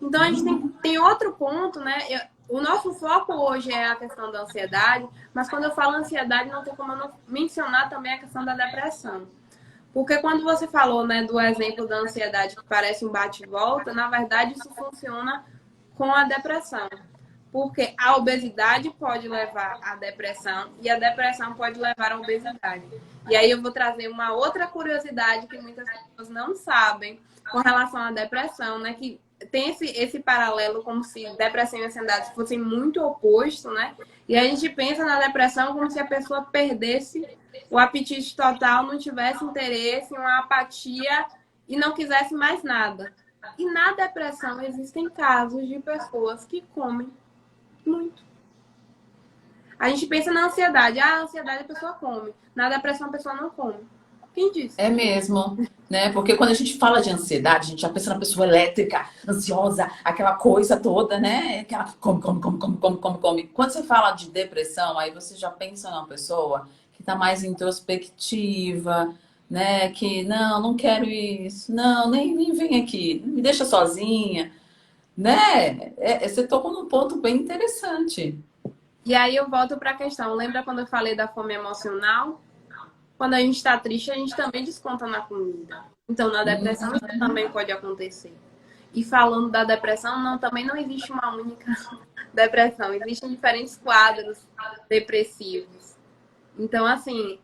Então a gente tem outro ponto, né? O nosso foco hoje é a questão da ansiedade, mas quando eu falo ansiedade, não tem como eu não mencionar também a questão da depressão. Porque quando você falou, né, do exemplo da ansiedade que parece um bate-volta, na verdade isso funciona com a depressão. Porque a obesidade pode levar à depressão e a depressão pode levar à obesidade. E aí eu vou trazer uma outra curiosidade que muitas pessoas não sabem com relação à depressão, né? Que tem esse paralelo como se depressão e ansiedade fossem muito opostos, né? E a gente pensa na depressão como se a pessoa perdesse o apetite total, não tivesse interesse, uma apatia e não quisesse mais nada. E na depressão existem casos de pessoas que comem muito. A gente pensa na ansiedade. Ah, a ansiedade a pessoa come. Na depressão a pessoa não come. Quem disse? É mesmo, né? Porque quando a gente fala de ansiedade, a gente já pensa na pessoa elétrica, ansiosa, aquela coisa toda, né? Aquela come, come, come, come, come, come, come. Quando você fala de depressão, aí você já pensa numa pessoa que tá mais introspectiva, né? Que não quero isso, não, nem vem aqui, me deixa sozinha, né? Você tocou num ponto bem interessante. E aí eu volto para a questão. Lembra quando eu falei da fome emocional? Quando a gente está triste, a gente também desconta na comida. Então, na depressão, isso também pode acontecer. E falando da depressão, também não existe uma única depressão. Existem diferentes quadros depressivos. Então, assim,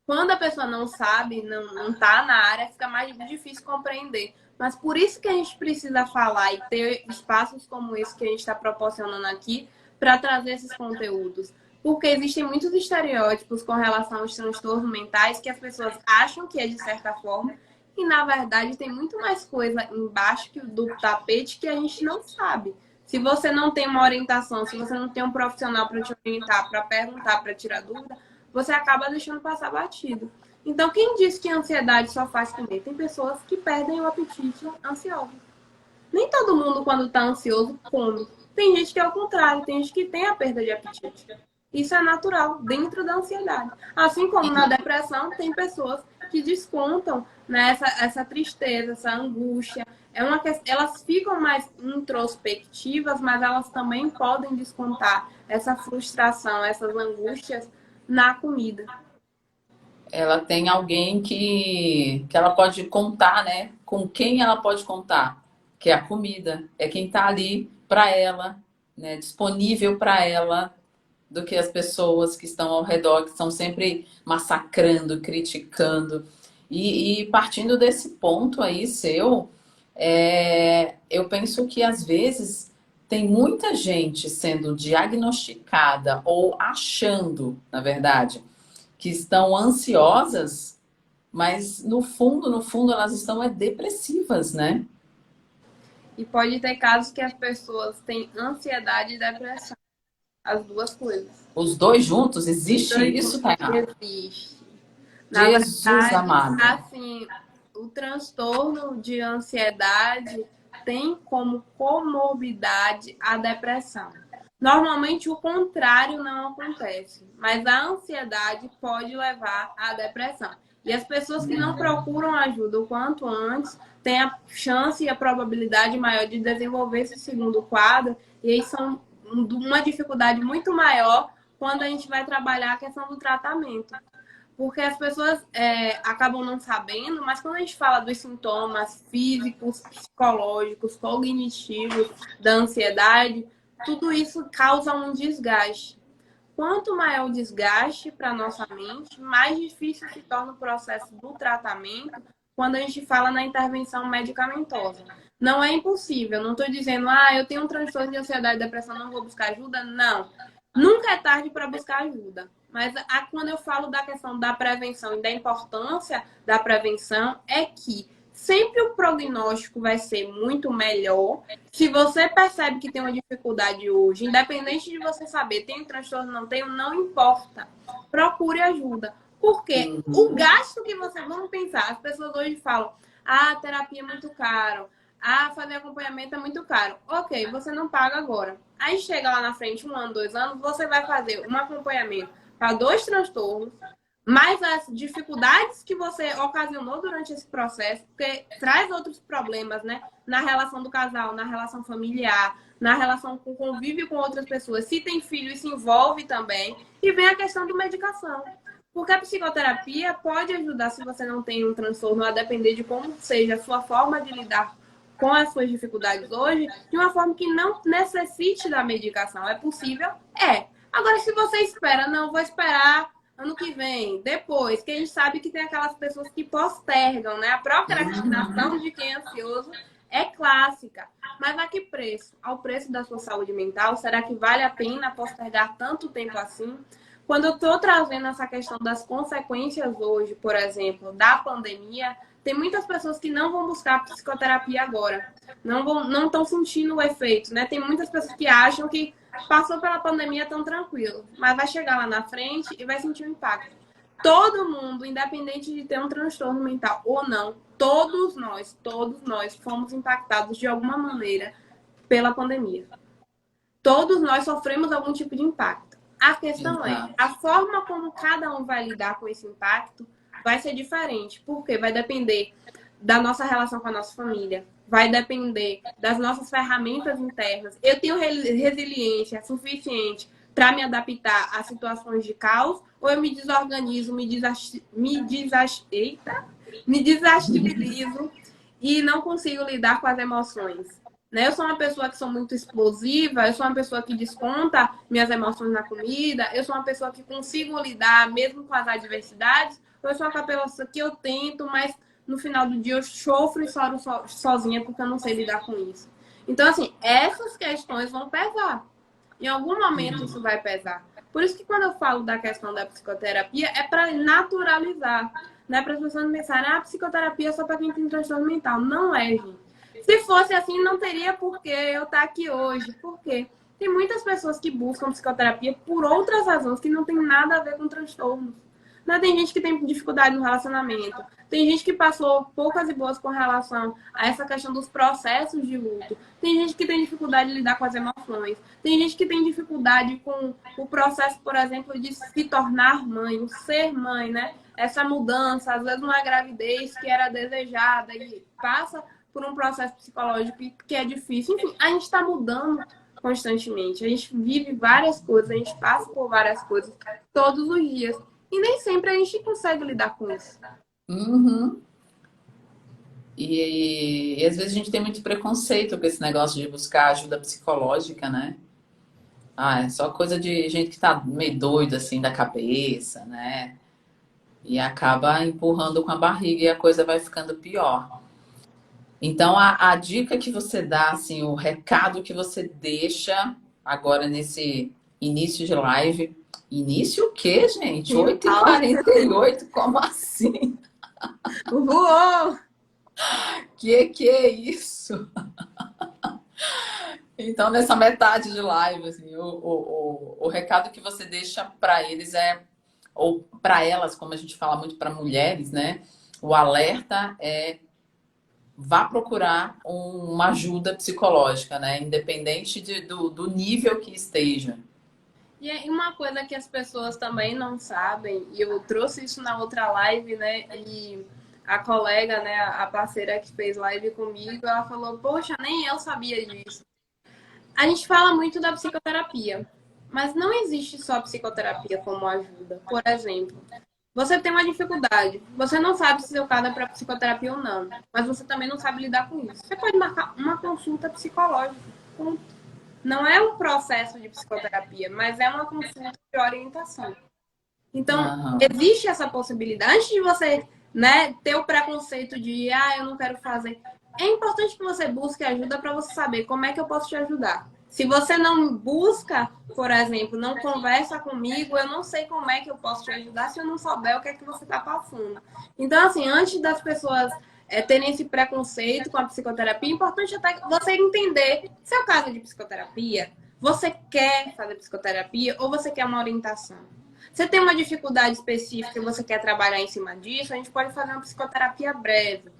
quando a pessoa não sabe, não tá na área, fica mais difícil compreender. Mas por isso que a gente precisa falar e ter espaços como esse que a gente está proporcionando aqui para trazer esses conteúdos. Porque existem muitos estereótipos com relação aos transtornos mentais que as pessoas acham que é de certa forma, e na verdade tem muito mais coisa embaixo do tapete que a gente não sabe. Se você não tem uma orientação, se você não tem um profissional para te orientar, para perguntar, para tirar dúvida, você acaba deixando passar batido. Então, quem diz que a ansiedade só faz comer? Tem pessoas que perdem o apetite ansioso. Nem todo mundo, quando está ansioso, come. Tem gente que é o contrário, tem gente que tem a perda de apetite. Isso é natural, dentro da ansiedade. Assim como na depressão, tem pessoas que descontam, né, essa tristeza, essa angústia. Elas ficam mais introspectivas, mas elas também podem descontar essa frustração, essas angústias na comida. Ela tem alguém que ela pode contar, né? Com quem ela pode contar, que é a comida, é quem está ali para ela, né? Disponível para ela, do que as pessoas que estão ao redor, que estão sempre massacrando, criticando. E partindo desse ponto aí seu, eu penso que às vezes tem muita gente sendo diagnosticada ou achando, na verdade, que estão ansiosas, mas no fundo, elas estão depressivas, né? E pode ter casos que as pessoas têm ansiedade e depressão, as duas coisas. Os dois juntos, Os existe dois isso, juntos Tainá? existe. Na Jesus verdade, amado. assim, o transtorno de ansiedade tem como comorbidade a depressão. Normalmente o contrário não acontece, mas a ansiedade pode levar à depressão. E as pessoas que não procuram ajuda o quanto antes têm a chance e a probabilidade maior de desenvolver esse segundo quadro, e aí são uma dificuldade muito maior quando a gente vai trabalhar a questão do tratamento. Porque as pessoas acabam não sabendo, mas quando a gente fala dos sintomas físicos, psicológicos, cognitivos da ansiedade, tudo isso causa um desgaste. Quanto maior o desgaste para a nossa mente, mais difícil se torna o processo do tratamento quando a gente fala na intervenção medicamentosa. Não é impossível, não estou dizendo, eu tenho um transtorno de ansiedade e depressão, não vou buscar ajuda. Não. Nunca é tarde para buscar ajuda. Mas quando eu falo da questão da prevenção e da importância da prevenção, é que sempre o prognóstico vai ser muito melhor. Se você percebe que tem uma dificuldade hoje, independente de você saber, tem um transtorno, não tem, não importa. Procure ajuda. Porque o gasto que você... Vamos pensar, as pessoas hoje falam, a terapia é muito caro, fazer acompanhamento é muito caro. Ok, você não paga agora. Aí chega lá na frente, 1 ano, 2 anos, você vai fazer um acompanhamento para 2 transtornos, mas as dificuldades que você ocasionou durante esse processo, porque traz outros problemas, né? Na relação do casal, na relação familiar, na relação com convívio com outras pessoas. Se tem filho, isso envolve também. E vem a questão do medicação. Porque a psicoterapia pode ajudar, se você não tem um transtorno, a depender de como seja a sua forma de lidar com as suas dificuldades hoje, de uma forma que não necessite da medicação. É possível? É. Agora, se você espera, não, vou esperar ano que vem, depois, que a gente sabe que tem aquelas pessoas que postergam, né? A procrastinação de quem é ansioso é clássica. Mas a que preço? Ao preço da sua saúde mental? Será que vale a pena postergar tanto tempo assim? Quando eu estou trazendo essa questão das consequências hoje, por exemplo, da pandemia, tem muitas pessoas que não vão buscar psicoterapia agora. Não estão sentindo o efeito, né? Tem muitas pessoas que acham que passou pela pandemia tão tranquilo, mas vai chegar lá na frente e vai sentir o impacto. Todo mundo, independente de ter um transtorno mental ou não, todos nós fomos impactados de alguma maneira pela pandemia. Todos nós sofremos algum tipo de impacto. A questão é, a forma como cada um vai lidar com esse impacto vai ser diferente, porque vai depender da nossa relação com a nossa família, vai depender das nossas ferramentas internas. Eu tenho resiliência suficiente para me adaptar a situações de caos, ou eu me desorganizo, me desestabilizo e não consigo lidar com as emoções. Né? Eu sou uma pessoa que sou muito explosiva, eu sou uma pessoa que desconta minhas emoções na comida, eu sou uma pessoa que consigo lidar mesmo com as adversidades, ou eu sou uma pessoa que eu tento, mas no final do dia eu sofro e choro sozinha porque eu não sei lidar com isso. Então, assim, essas questões vão pesar. Em algum momento isso vai pesar. Por isso que quando eu falo da questão da psicoterapia, é para naturalizar. Não é para as pessoas não pensarem, a psicoterapia é só para quem tem transtorno mental. Não é, gente. Se fosse assim, não teria por que eu estar aqui hoje. Por quê? Tem muitas pessoas que buscam psicoterapia por outras razões que não tem nada a ver com transtornos. Né? Tem gente que tem dificuldade no relacionamento. Tem gente que passou poucas e boas com relação a essa questão dos processos de luto. Tem gente que tem dificuldade de lidar com as emoções. Tem gente que tem dificuldade com o processo, por exemplo, de se tornar mãe, o ser mãe, né? Essa mudança, às vezes uma gravidez que era desejada e passa por um processo psicológico que é difícil. Enfim, a gente está mudando constantemente. A gente vive várias coisas, a gente passa por várias coisas todos os dias. E nem sempre a gente consegue lidar com isso. Uhum. E às vezes a gente tem muito preconceito com esse negócio de buscar ajuda psicológica, né? Ah, é só coisa de gente que tá meio doido assim da cabeça, né? E acaba empurrando com a barriga e a coisa vai ficando pior. Então, a dica que você dá, assim, o recado que você deixa agora nesse início de live. Início o quê, gente? Oito h Fala, 48 como assim? voou! Que é isso? Então, nessa metade de live, assim, o recado que você deixa para eles é, ou para elas, como a gente fala muito para mulheres, né? O alerta é vá procurar uma ajuda psicológica, né? Independente do nível que esteja. E uma coisa que as pessoas também não sabem, e eu trouxe isso na outra live, né? E a colega, né, a parceira que fez live comigo, ela falou: Poxa, nem eu sabia disso. A gente fala muito da psicoterapia, mas não existe só psicoterapia como ajuda. Por exemplo, você tem uma dificuldade, você não sabe se seu caso é para psicoterapia ou não, mas você também não sabe lidar com isso. Você pode marcar uma consulta psicológica. Não é um processo de psicoterapia, mas é uma consulta de orientação. Então, Aham. existe essa possibilidade. Antes de você, né, ter o preconceito de, eu não quero fazer, é importante que você busque ajuda para você saber como é que eu posso te ajudar. Se você não busca, por exemplo, não conversa comigo, eu não sei como é que eu posso te ajudar se eu não souber o que é que você está passando. Então, assim, antes das pessoas terem esse preconceito com a psicoterapia, é importante até você entender seu caso de psicoterapia. Você quer fazer psicoterapia ou você quer uma orientação? Você tem uma dificuldade específica e você quer trabalhar em cima disso, a gente pode fazer uma psicoterapia breve.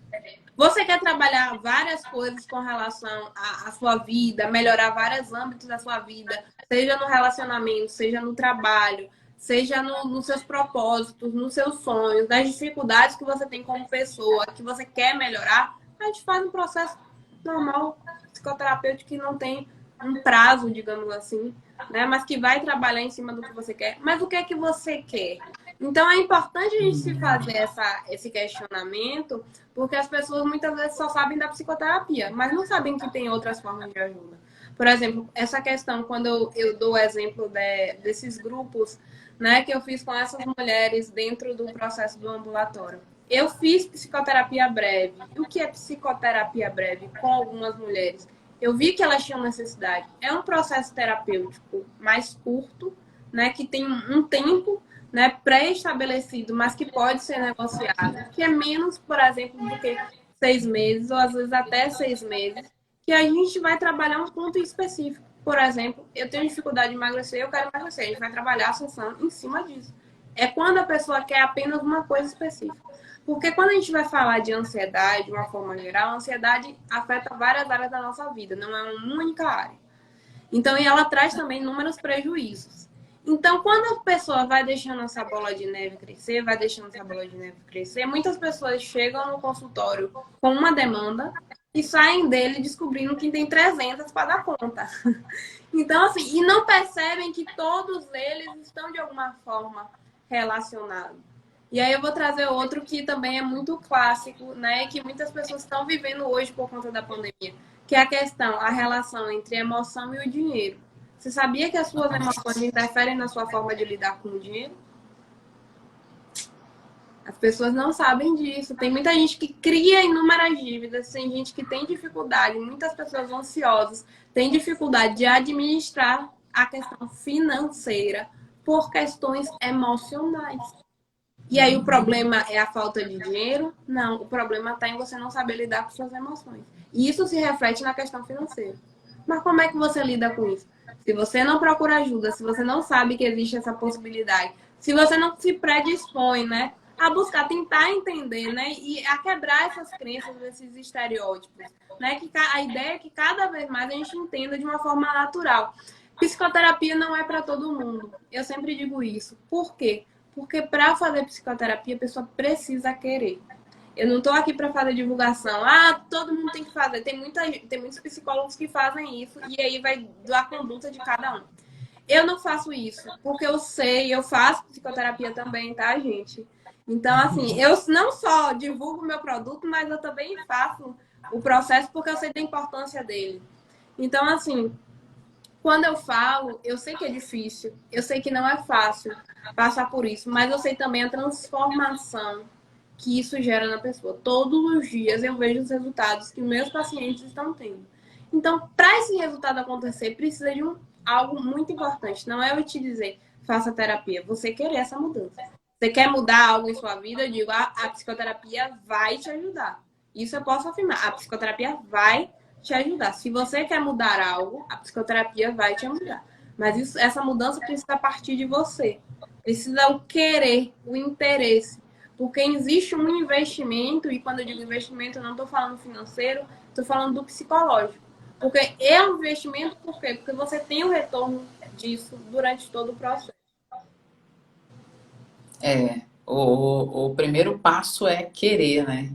Você quer trabalhar várias coisas com relação à sua vida, melhorar vários âmbitos da sua vida, seja no relacionamento, seja no trabalho, seja nos seus propósitos, nos seus sonhos, nas dificuldades que você tem como pessoa, que você quer melhorar, a gente faz um processo normal, psicoterapêutico, que não tem um prazo, digamos assim, né? Mas que vai trabalhar em cima do que você quer. Mas o que é que você quer? Então é importante a gente se fazer esse questionamento, porque as pessoas muitas vezes só sabem da psicoterapia, mas não sabem que tem outras formas de ajuda. Por exemplo, essa questão, quando eu dou o exemplo desses grupos, né, que eu fiz com essas mulheres dentro do processo do ambulatório. Eu fiz psicoterapia breve. E o que é psicoterapia breve com algumas mulheres? Eu vi que elas tinham necessidade. É um processo terapêutico mais curto, né, que tem um tempo, né, pré-estabelecido, mas que pode ser negociado, que é menos, por exemplo, do que 6 meses, ou às vezes até 6 meses, que a gente vai trabalhar um ponto específico. Por exemplo, eu tenho dificuldade de emagrecer, eu quero emagrecer. A gente vai trabalhar a sessão em cima disso. É quando a pessoa quer apenas uma coisa específica. Porque quando a gente vai falar de ansiedade, de uma forma geral, a ansiedade afeta várias áreas da nossa vida, não é uma única área. Então, e ela traz também inúmeros prejuízos. Então, quando a pessoa vai deixando essa bola de neve crescer, vai deixando essa bola de neve crescer, muitas pessoas chegam no consultório com uma demanda e saem dele descobrindo que tem 300 para dar conta. Então, assim, e não percebem que todos eles estão de alguma forma relacionados. E aí eu vou trazer outro que também é muito clássico, né? Que muitas pessoas estão vivendo hoje por conta da pandemia, que é a questão, a relação entre a emoção e o dinheiro. Você sabia que as suas emoções interferem na sua forma de lidar com o dinheiro? As pessoas não sabem disso. Tem muita gente que cria inúmeras dívidas, tem gente que tem dificuldade, muitas pessoas ansiosas têm dificuldade de administrar a questão financeira por questões emocionais. E aí o problema é a falta de dinheiro? Não, o problema está em você não saber lidar com suas emoções. E isso se reflete na questão financeira. Mas como é que você lida com isso? Se você não procura ajuda, se você não sabe que existe essa possibilidade, se você não se predispõe, né, a buscar tentar entender, né, e a quebrar essas crenças, esses estereótipos, né, que a ideia é que cada vez mais a gente entenda de uma forma natural. Psicoterapia não é para todo mundo. Eu sempre digo isso. Por quê? Porque para fazer psicoterapia, a pessoa precisa querer. Eu não estou aqui para fazer divulgação. Ah, todo mundo tem que fazer. Tem muitos psicólogos que fazem isso e aí vai da conduta de cada um. Eu não faço isso, porque eu sei, eu faço psicoterapia também, tá, gente? Então, assim, eu não só divulgo o meu produto, mas eu também faço o processo porque eu sei da importância dele. Então, assim, quando eu falo, eu sei que é difícil, eu sei que não é fácil passar por isso, mas eu sei também a transformação que isso gera na pessoa. Todos os dias eu vejo os resultados que meus pacientes estão tendo. Então, para esse resultado acontecer, precisa de algo muito importante. Não é eu te dizer, faça terapia, você querer essa mudança. Você quer mudar algo em sua vida? Eu digo, a psicoterapia vai te ajudar. Isso eu posso afirmar. A psicoterapia vai te ajudar. Se você quer mudar algo, a psicoterapia vai te ajudar. Mas essa mudança precisa partir de você. Precisa o querer, o interesse. Porque existe um investimento, e quando eu digo investimento, eu não estou falando financeiro, estou falando do psicológico. Porque é um investimento, por quê? Porque você tem o retorno disso durante todo o processo. O primeiro passo é querer, né?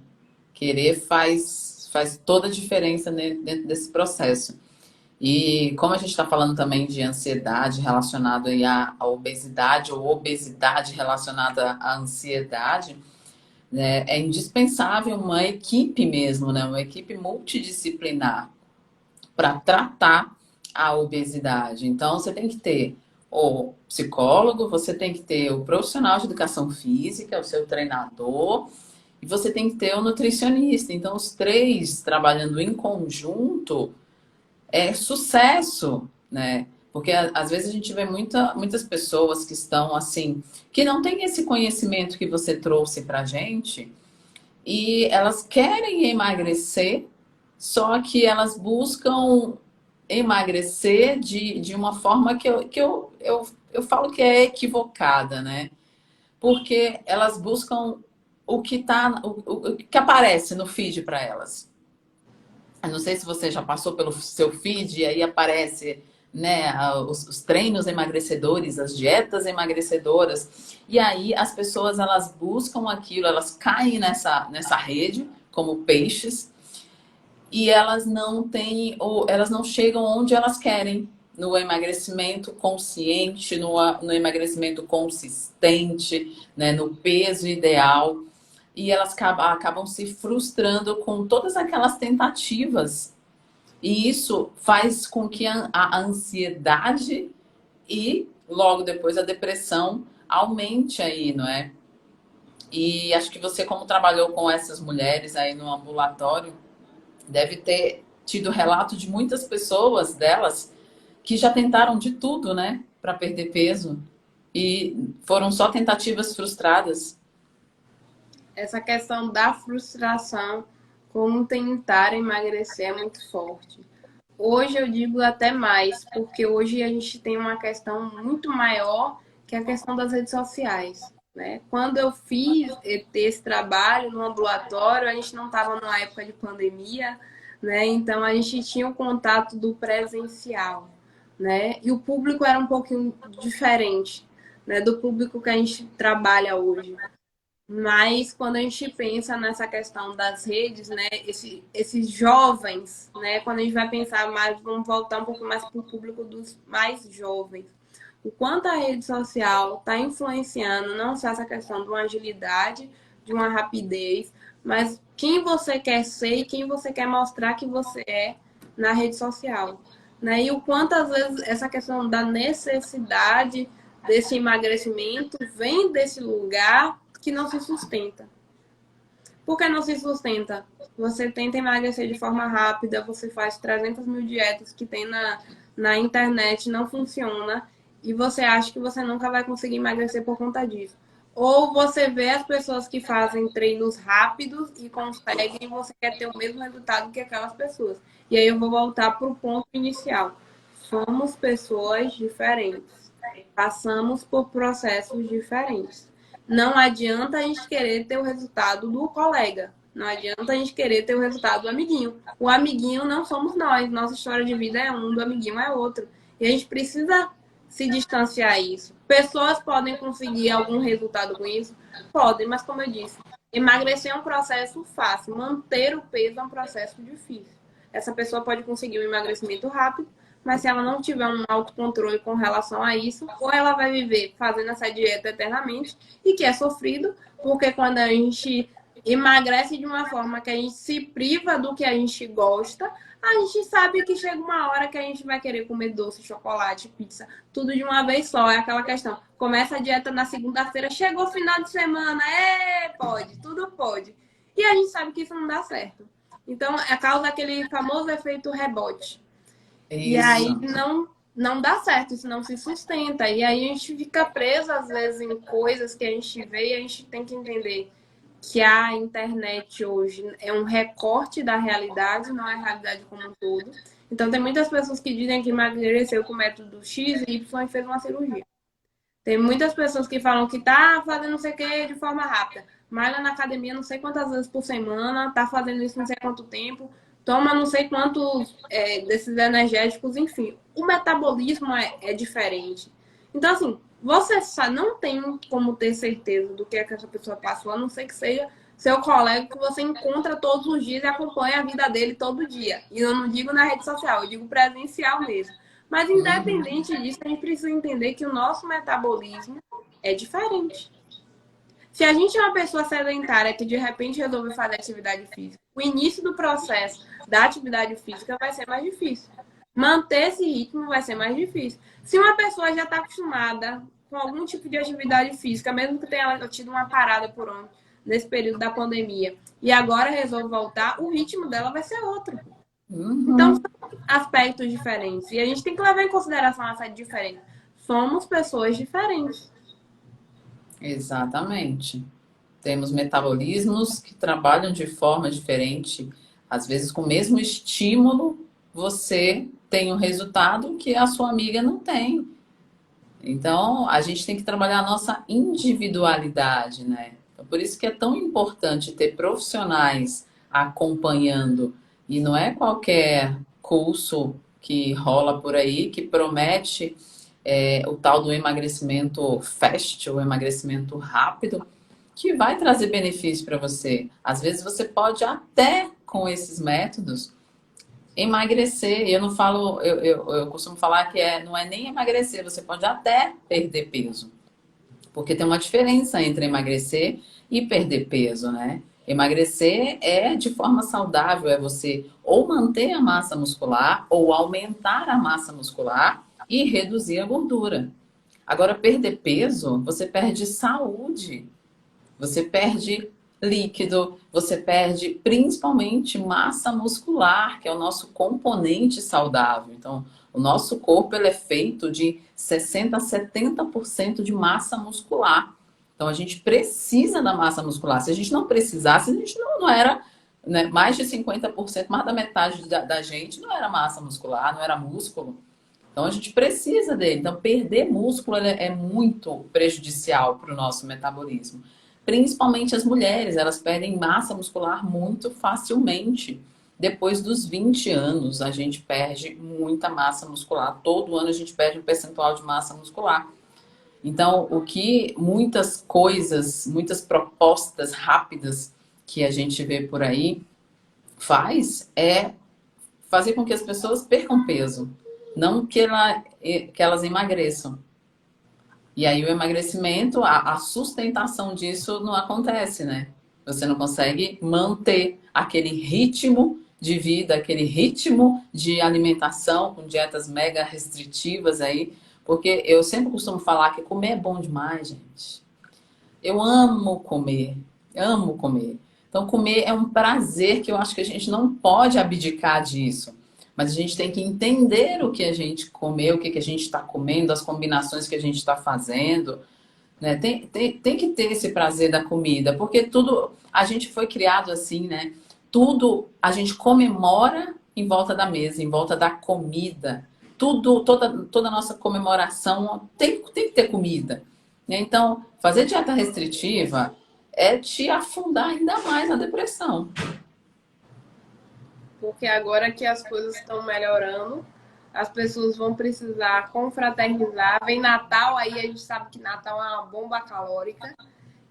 Querer faz toda a diferença dentro desse processo. E como a gente está falando também de ansiedade relacionada aí à obesidade ou obesidade relacionada à ansiedade, né, é indispensável uma equipe mesmo, né, uma equipe multidisciplinar para tratar a obesidade. Então, você tem que ter o psicólogo, você tem que ter o profissional de educação física, o seu treinador, e você tem que ter o nutricionista. Então, os três trabalhando em conjunto é sucesso, né? Porque às vezes a gente vê muitas pessoas que estão assim, que não têm esse conhecimento que você trouxe pra gente e elas querem emagrecer, só que elas buscam emagrecer de uma forma que eu falo que é equivocada, né? Porque elas buscam o que aparece no feed para elas. Eu não sei se você já passou pelo seu feed e aí aparece, né, os treinos emagrecedores, as dietas emagrecedoras. E aí as pessoas elas buscam aquilo, elas caem nessa rede como peixes e elas não têm ou elas não chegam onde elas querem no emagrecimento consciente, no emagrecimento consistente, né, no peso ideal. E elas acabam se frustrando com todas aquelas tentativas. E isso faz com que a ansiedade e logo depois a depressão aumente aí, não é? E acho que você, como trabalhou com essas mulheres aí no ambulatório, deve ter tido relato de muitas pessoas delas que já tentaram de tudo, né, para perder peso e foram só tentativas frustradas. Essa questão da frustração, como tentar emagrecer, é muito forte. Hoje eu digo até mais, porque hoje a gente tem uma questão muito maior que a questão das redes sociais. Né? Quando eu fiz esse trabalho no ambulatório, a gente não estava numa época de pandemia, né? Então a gente tinha o contato do presencial, né? E o público era um pouquinho diferente, né? Do público que a gente trabalha hoje. Mas quando a gente pensa nessa questão das redes, né, esses jovens, né, quando a gente vai pensar mais, vamos voltar um pouco mais para o público dos mais jovens. O quanto a rede social está influenciando não só essa questão de uma agilidade, de uma rapidez, mas quem você quer ser e quem você quer mostrar que você é na rede social. Né? E o quanto, às vezes, essa questão da necessidade desse emagrecimento vem desse lugar que não se sustenta. Por que não se sustenta? Você tenta emagrecer de forma rápida, você faz 300 mil dietas que tem na internet, não funciona, e você acha que você nunca vai conseguir emagrecer por conta disso. Ou você vê as pessoas que fazem treinos rápidos e conseguem, e você quer ter o mesmo resultado que aquelas pessoas. E aí eu vou voltar para o ponto inicial. Somos pessoas diferentes. Passamos por processos diferentes. Não adianta a gente querer ter o resultado do colega. Não adianta a gente querer ter o resultado do amiguinho. O amiguinho não somos nós. Nossa história de vida é um, do amiguinho é outro. E a gente precisa se distanciar isso. Pessoas podem conseguir algum resultado com isso? Podem, mas como eu disse, emagrecer é um processo fácil, manter o peso é um processo difícil. Essa pessoa pode conseguir um emagrecimento rápido, mas se ela não tiver um autocontrole com relação a isso, ou ela vai viver fazendo essa dieta eternamente, e que é sofrido, porque quando a gente emagrece de uma forma que a gente se priva do que a gente gosta, a gente sabe que chega uma hora que a gente vai querer comer doce, chocolate, pizza, tudo de uma vez só. É aquela questão. Começa a dieta na segunda-feira, chegou o final de semana, pode, tudo pode. E a gente sabe que isso não dá certo. Então, é causa aquele famoso efeito rebote. E aí Isso. não dá certo, isso não se sustenta. E aí a gente fica preso, às vezes, em coisas que a gente vê e a gente tem que entender que a internet hoje é um recorte da realidade, não é a realidade como um todo. Então, tem muitas pessoas que dizem que emagreceu com o método X, Y e fez uma cirurgia. Tem muitas pessoas que falam que tá fazendo não sei o que de forma rápida. Malha na academia não sei quantas vezes por semana, tá fazendo isso não sei quanto tempo, toma não sei quantos desses energéticos, enfim. O metabolismo é diferente. Então, assim, você não tem como ter certeza do que é que essa pessoa passou, a não ser que seja seu colega que você encontra todos os dias e acompanha a vida dele todo dia. E eu não digo na rede social, eu digo presencial mesmo. Mas, Uhum. independente disso, a gente precisa entender que o nosso metabolismo é diferente. Se a gente é uma pessoa sedentária que de repente resolve fazer atividade física, o início do processo da atividade física vai ser mais difícil. Manter esse ritmo vai ser mais difícil. Se uma pessoa já está acostumada com algum tipo de atividade física, mesmo que tenha tido uma parada por ano nesse período da pandemia, e agora resolve voltar, o ritmo dela vai ser outro. Então, Uhum. são aspectos diferentes. E a gente tem que levar em consideração essa diferença. Somos pessoas diferentes. Exatamente. Temos metabolismos que trabalham de forma diferente. Às vezes, com o mesmo estímulo, você tem um resultado que a sua amiga não tem. Então, a gente tem que trabalhar a nossa individualidade, né? Então, por isso que é tão importante ter profissionais acompanhando. E não é qualquer curso que rola por aí que promete o tal do emagrecimento fast, o emagrecimento rápido, que vai trazer benefício para você. Às vezes você pode até com esses métodos emagrecer. Eu não falo, eu costumo falar que não é nem emagrecer, você pode até perder peso. Porque tem uma diferença entre emagrecer e perder peso, né? Emagrecer é de forma saudável, é você ou manter a massa muscular ou aumentar a massa muscular e reduzir a gordura. Agora, perder peso, você perde saúde, você perde líquido, você perde principalmente massa muscular, que é o nosso componente saudável. Então, o nosso corpo ele é feito de 60 a 70% de massa muscular. Então, a gente precisa da massa muscular. Se a gente não precisasse, a gente não era, né, mais de 50%, mais da metade da gente não era massa muscular, não era músculo. Então, a gente precisa dele. Então, perder músculo é muito prejudicial para o nosso metabolismo. Principalmente as mulheres, elas perdem massa muscular muito facilmente. Depois dos 20 anos, a gente perde muita massa muscular. Todo ano a gente perde um percentual de massa muscular. Então, o que muitas coisas, muitas propostas rápidas que a gente vê por aí faz é fazer com que as pessoas percam peso, não que elas emagreçam. E aí o emagrecimento, a sustentação disso não acontece, né? Você não consegue manter aquele ritmo de vida, aquele ritmo de alimentação com dietas mega restritivas aí, porque eu sempre costumo falar que comer é bom demais, gente. Eu amo comer, amo comer. Então, comer é um prazer que eu acho que a gente não pode abdicar disso. Mas a gente tem que entender o que a gente comeu, o que a gente está comendo, as combinações que a gente está fazendo. né? Tem que ter esse prazer da comida, porque tudo, a gente foi criado assim, né? Tudo a gente comemora em volta da mesa, em volta da comida. Tudo, toda a nossa comemoração tem que ter comida, né? Então, fazer dieta restritiva é te afundar ainda mais na depressão. Porque agora que as coisas estão melhorando, as pessoas vão precisar confraternizar. Vem Natal, aí a gente sabe que Natal é uma bomba calórica.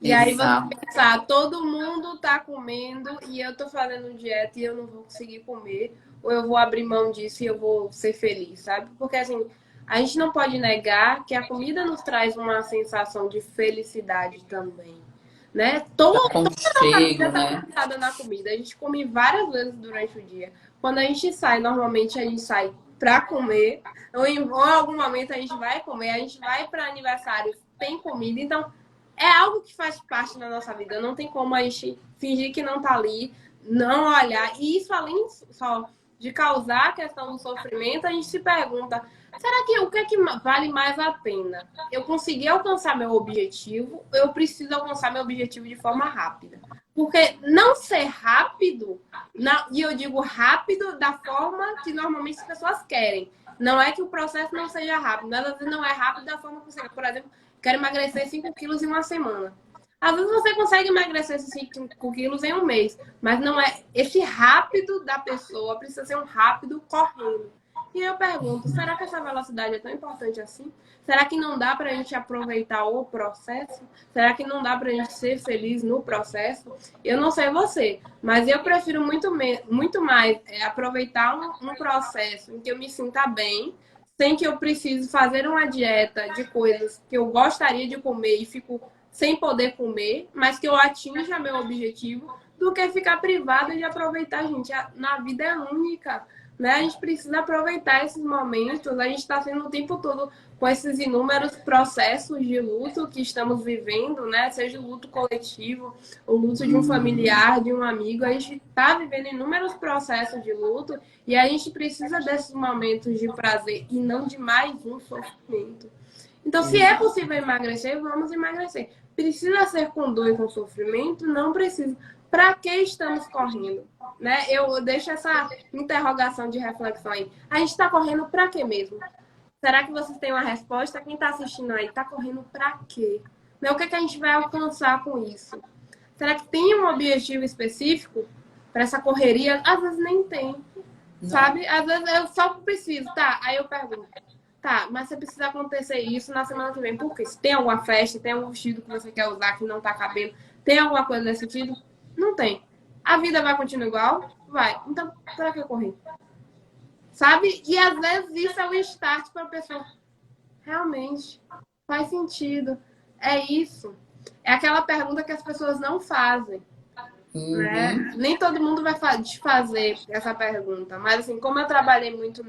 E aí você Exato. pensar, todo mundo tá comendo e eu tô fazendo dieta e eu não vou conseguir comer, ou eu vou abrir mão disso e eu vou ser feliz, sabe? Porque assim, a gente não pode negar que a comida nos traz uma sensação de felicidade também, né? A nossa vida Aconchego, tá né? pensada na comida. A gente come várias vezes durante o dia. Quando a gente sai, normalmente a gente sai pra comer, ou em algum momento a gente vai comer, a gente vai para aniversário, tem comida, então é algo que faz parte da nossa vida. Não tem como a gente fingir que não tá ali, não olhar. E isso, além só de causar a questão do sofrimento, a gente se pergunta: será que o que é que vale mais a pena? Eu consegui alcançar meu objetivo, eu preciso alcançar meu objetivo de forma rápida. Porque não ser rápido, e eu digo rápido da forma que normalmente as pessoas querem. Não é que o processo não seja rápido, às vezes não é rápido da forma que você quer. Por exemplo, quero emagrecer 5 quilos em uma semana. Às vezes você consegue emagrecer esses 5 quilos em um mês, mas não é esse rápido da pessoa, precisa ser um rápido correndo. E eu pergunto, será que essa velocidade é tão importante assim? Será que não dá para a gente aproveitar o processo? Será que não dá para a gente ser feliz no processo? Eu não sei você, mas eu prefiro muito mais aproveitar um processo em que eu me sinta bem, sem que eu precise fazer uma dieta de coisas que eu gostaria de comer e fico sem poder comer, mas que eu atinja meu objetivo, do que ficar privada de aproveitar, gente. Na vida é única, né? A gente precisa aproveitar esses momentos. A gente está sendo o tempo todo com esses inúmeros processos de luto que estamos vivendo, né? Seja o luto coletivo, o luto de um familiar, de um amigo. A gente está vivendo inúmeros processos de luto e a gente precisa desses momentos de prazer e não de mais um sofrimento. Então, se é possível emagrecer, vamos emagrecer. Precisa ser com dor e com sofrimento? Não precisa. Para que estamos correndo? Né? Eu deixo essa interrogação de reflexão aí. A gente está correndo para quê mesmo? Será que vocês têm uma resposta? Quem está assistindo aí está correndo para quê? Né? O que, é que a gente vai alcançar com isso? Será que tem um objetivo específico para essa correria? Às vezes nem tem, Não. sabe? Às vezes eu só preciso, tá? Aí eu pergunto, tá, mas se precisa acontecer isso na semana que vem, por quê? Se tem alguma festa, tem algum vestido que você quer usar que não tá cabendo, tem alguma coisa nesse sentido? Não tem. A vida vai continuar igual? Vai. Então, para que correr? Sabe? E às vezes isso é o start para a pessoa. Realmente, faz sentido. É isso. É aquela pergunta que as pessoas não fazem. Né? Uhum. Nem todo mundo vai te fazer essa pergunta. Mas assim, como eu trabalhei muito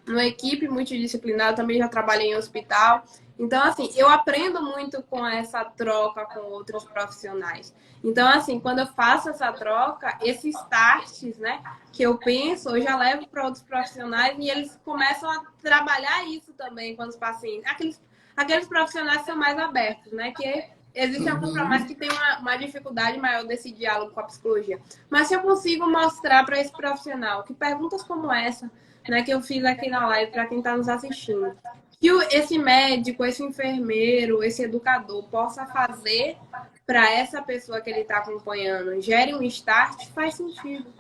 numa equipe multidisciplinar, eu também já trabalhei em hospital. Então, assim, eu aprendo muito com essa troca com outros profissionais. Então, assim, quando eu faço essa troca, esses starts, né, que eu penso, eu já levo para outros profissionais e eles começam a trabalhar isso também com os pacientes. Aqueles profissionais que são mais abertos, né, que existem alguns profissionais Uhum. que têm uma dificuldade maior desse diálogo com a psicologia. Mas se eu consigo mostrar para esse profissional que perguntas como essa, né, que eu fiz aqui na live para quem está nos assistindo, que esse médico, esse enfermeiro, esse educador possa fazer para essa pessoa que ele está acompanhando, gere um start, faz sentido.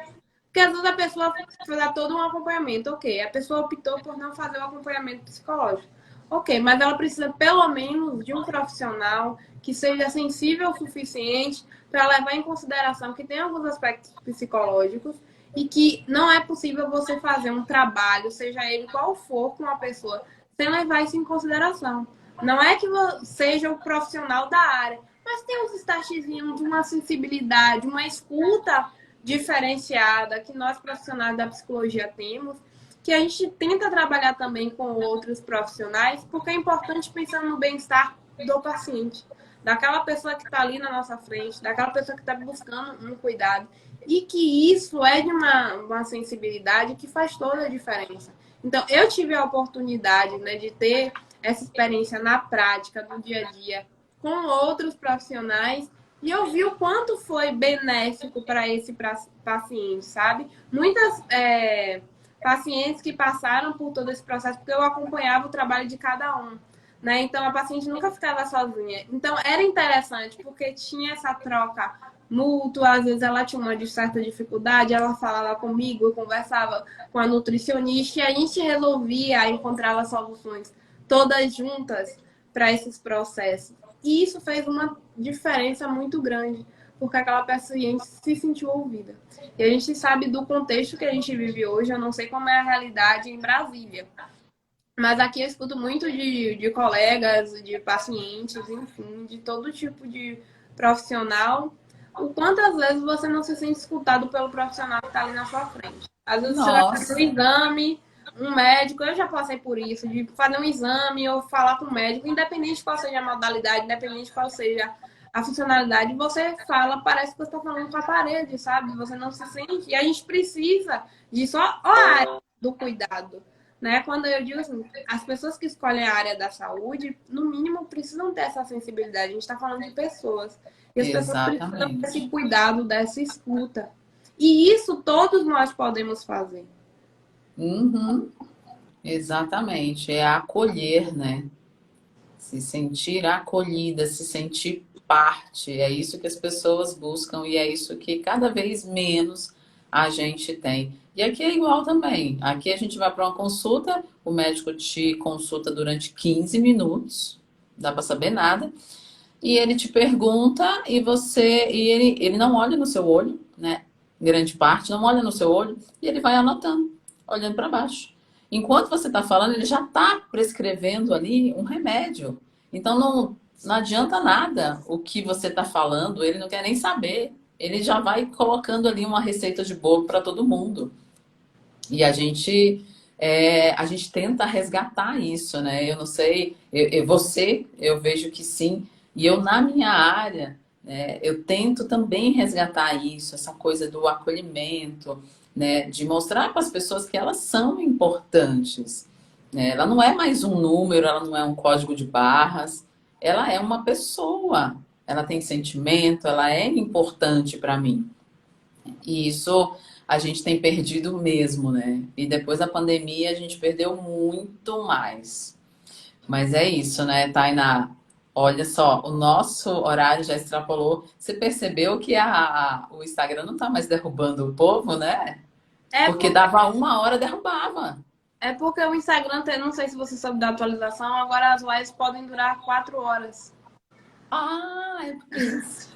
Porque às vezes a pessoa faz todo um acompanhamento, ok. A pessoa optou por não fazer o acompanhamento psicológico. Ok, mas ela precisa pelo menos de um profissional que seja sensível o suficiente para levar em consideração que tem alguns aspectos psicológicos e que não é possível você fazer um trabalho, seja ele qual for, com uma pessoa, sem levar isso em consideração. Não é que seja o profissional da área, mas tem uns startzinhos de uma sensibilidade, uma escuta diferenciada que nós profissionais da psicologia temos, que a gente tenta trabalhar também com outros profissionais, porque é importante pensar no bem-estar do paciente, daquela pessoa que está ali na nossa frente, daquela pessoa que está buscando um cuidado, e que isso é de uma sensibilidade que faz toda a diferença. Então, eu tive a oportunidade, né, de ter essa experiência na prática, no dia a dia, com outros profissionais, e eu vi o quanto foi benéfico para esse paciente, sabe? Muitas pacientes que passaram por todo esse processo, porque eu acompanhava o trabalho de cada um, né? Então a paciente nunca ficava sozinha. Então era interessante, porque tinha essa troca mútua, às vezes ela tinha uma certa dificuldade, ela falava comigo, eu conversava com a nutricionista e a gente resolvia, encontrava soluções todas juntas para esses processos. E isso fez uma diferença muito grande, porque aquela paciente se sentiu ouvida. E a gente sabe do contexto que a gente vive hoje, eu não sei como é a realidade em Brasília, mas aqui eu escuto muito de colegas, de pacientes, enfim, de todo tipo de profissional. O quantas vezes você não se sente escutado pelo profissional que está ali na sua frente? Às vezes você vai fazer um Nossa, exame, um médico, eu já passei por isso, de fazer um exame ou falar com o médico, independente de qual seja a modalidade, independente de qual seja a funcionalidade, você fala, parece que você está falando com a parede, sabe? Você não se sente. E a gente precisa disso, ó, a área do cuidado. Né? Quando eu digo assim, as pessoas que escolhem a área da saúde, no mínimo, precisam ter essa sensibilidade. A gente está falando de pessoas. E as pessoas precisam desse exatamente. cuidado, dessa escuta. E isso todos nós podemos fazer. Uhum, exatamente. É acolher, né? Se sentir acolhida, se sentir parte. É isso que as pessoas buscam e é isso que cada vez menos a gente tem. E aqui é igual também. Aqui a gente vai para uma consulta, o médico te consulta durante 15 minutos, não dá para saber nada, e ele te pergunta ele não olha no seu olho, né? Grande parte não olha no seu olho e ele vai anotando, olhando para baixo. Enquanto você está falando, ele já está prescrevendo ali um remédio. Então não adianta nada o que você está falando, ele não quer nem saber. Ele já vai colocando ali uma receita de bolo para todo mundo. E a gente tenta resgatar isso, né? Eu não sei, eu vejo que sim. E eu, na minha área, né, eu tento também resgatar isso, essa coisa do acolhimento, né? De mostrar para as pessoas que elas são importantes, né? Ela não é mais um número, ela não é um código de barras, ela é uma pessoa, ela tem sentimento, ela é importante para mim. E isso a gente tem perdido mesmo, né? E depois da pandemia a gente perdeu muito mais. Mas é isso, né, Tainá? Olha só, o nosso horário já extrapolou. Você percebeu que o Instagram não tá mais derrubando o povo, né? É Porque porque, dava uma hora, derrubava. é porque o Instagram tem, não sei se você sabe da atualização, agora as lives podem durar 4 horas. Ah, é por isso.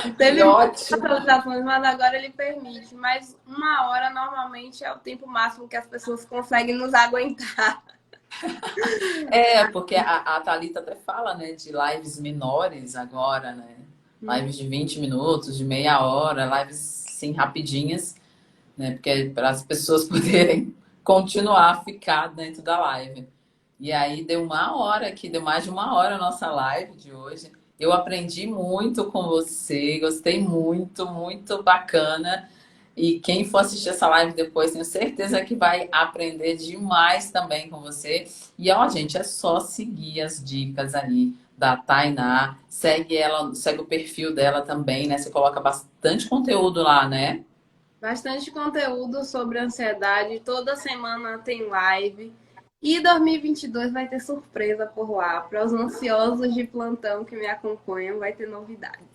Que Teve muitas ótimo. atualizações, mas agora ele permite. Mas 1 hora normalmente é o tempo máximo que as pessoas conseguem nos aguentar. É, porque a Thalita até fala, né, de lives menores agora, né? Lives de 20 minutos, de meia hora, lives sim rapidinhas, né? Porque é para as pessoas poderem continuar a ficar dentro da live. E aí deu uma hora aqui, deu mais de uma hora a nossa live de hoje. Eu aprendi muito com você, gostei muito, muito bacana. E quem for assistir essa live depois, tenho certeza que vai aprender demais também com você. E ó, gente, é só seguir as dicas ali da Tainá. Segue ela, segue o perfil dela também, né? Você coloca bastante conteúdo lá, né? Bastante conteúdo sobre ansiedade. Toda semana tem live. E 2022 vai ter surpresa por lá. Para os ansiosos de plantão que me acompanham, vai ter novidades.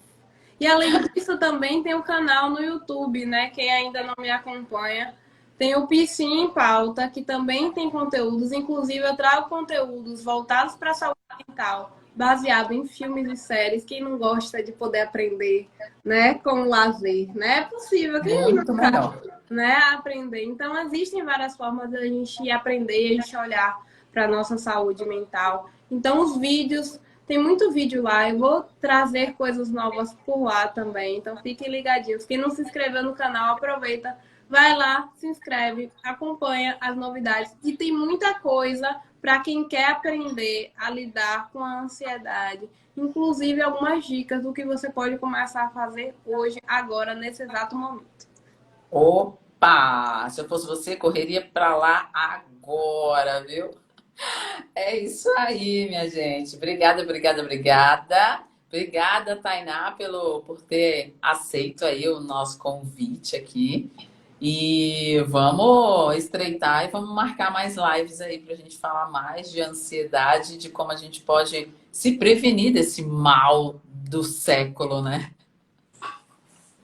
E além disso, também tem o canal no YouTube, né? Quem ainda não me acompanha, tem o Piscina em Pauta, que também tem conteúdos. Inclusive, eu trago conteúdos voltados para a saúde mental, baseado em filmes e séries. Quem não gosta de poder aprender, né? Com lazer, né? É possível. Quem Muito nunca, melhor. né? Aprender. Então, existem várias formas da gente aprender, a gente olhar para a nossa saúde mental. Então, os vídeos tem muito vídeo lá, eu vou trazer coisas novas por lá também, então fiquem ligadinhos. Quem não se inscreveu no canal, aproveita, vai lá, se inscreve, acompanha as novidades. E tem muita coisa para quem quer aprender a lidar com a ansiedade. Inclusive algumas dicas do que você pode começar a fazer hoje, agora, nesse exato momento. Pá, se eu fosse você, correria pra lá agora, viu? É isso aí, minha gente. Obrigada, obrigada, obrigada. Obrigada, Tainá, por ter aceito aí o nosso convite aqui. E vamos estreitar e vamos marcar mais lives aí para a gente falar mais de ansiedade, de como a gente pode se prevenir desse mal do século, né?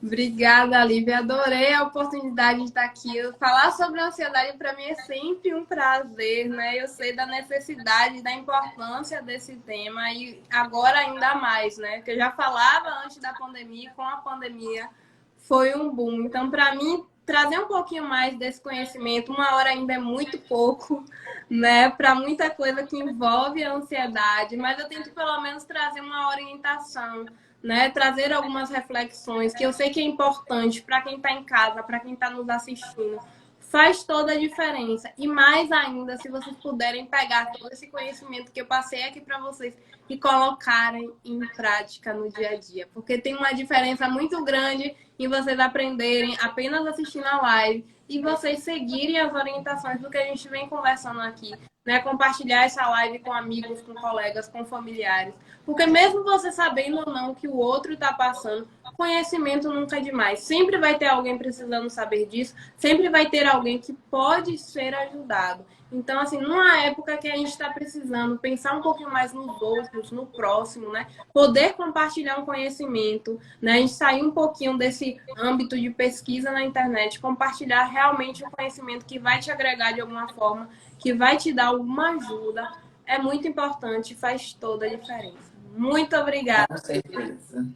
Obrigada, Lívia. Adorei a oportunidade de estar aqui. Falar sobre ansiedade para mim é sempre um prazer, né? Eu sei da necessidade, da importância desse tema e agora ainda mais, né? Porque eu já falava antes da pandemia, e com a pandemia foi um boom. Então, para mim, trazer um pouquinho mais desse conhecimento, 1 hora ainda é muito pouco, né? Para muita coisa que envolve a ansiedade, mas eu tento pelo menos trazer uma orientação, né, trazer algumas reflexões que eu sei que é importante para quem está em casa, para quem está nos assistindo. Faz toda a diferença. E mais ainda, se vocês puderem pegar todo esse conhecimento que eu passei aqui para vocês e colocarem em prática no dia a dia. Porque tem uma diferença muito grande em vocês aprenderem apenas assistindo a live e vocês seguirem as orientações do que a gente vem conversando aqui, né? Compartilhar essa live com amigos, com colegas, com familiares. Porque mesmo você sabendo ou não que o outro está passando, conhecimento nunca é demais. Sempre vai ter alguém precisando saber disso, sempre vai ter alguém que pode ser ajudado. Então, assim, numa época que a gente está precisando pensar um pouquinho mais nos outros, no próximo, né? Poder compartilhar um conhecimento, né? A gente sair um pouquinho desse âmbito de pesquisa na internet, compartilhar realmente um conhecimento que vai te agregar de alguma forma, que vai te dar alguma ajuda, é muito importante, faz toda a diferença. Muito obrigada. Com certeza.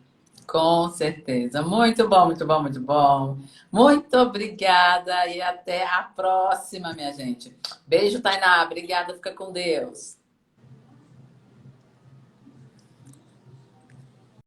Com certeza. Muito bom, muito bom, muito bom. Muito obrigada e até a próxima, minha gente. Beijo, Tainá. Obrigada. Fica com Deus.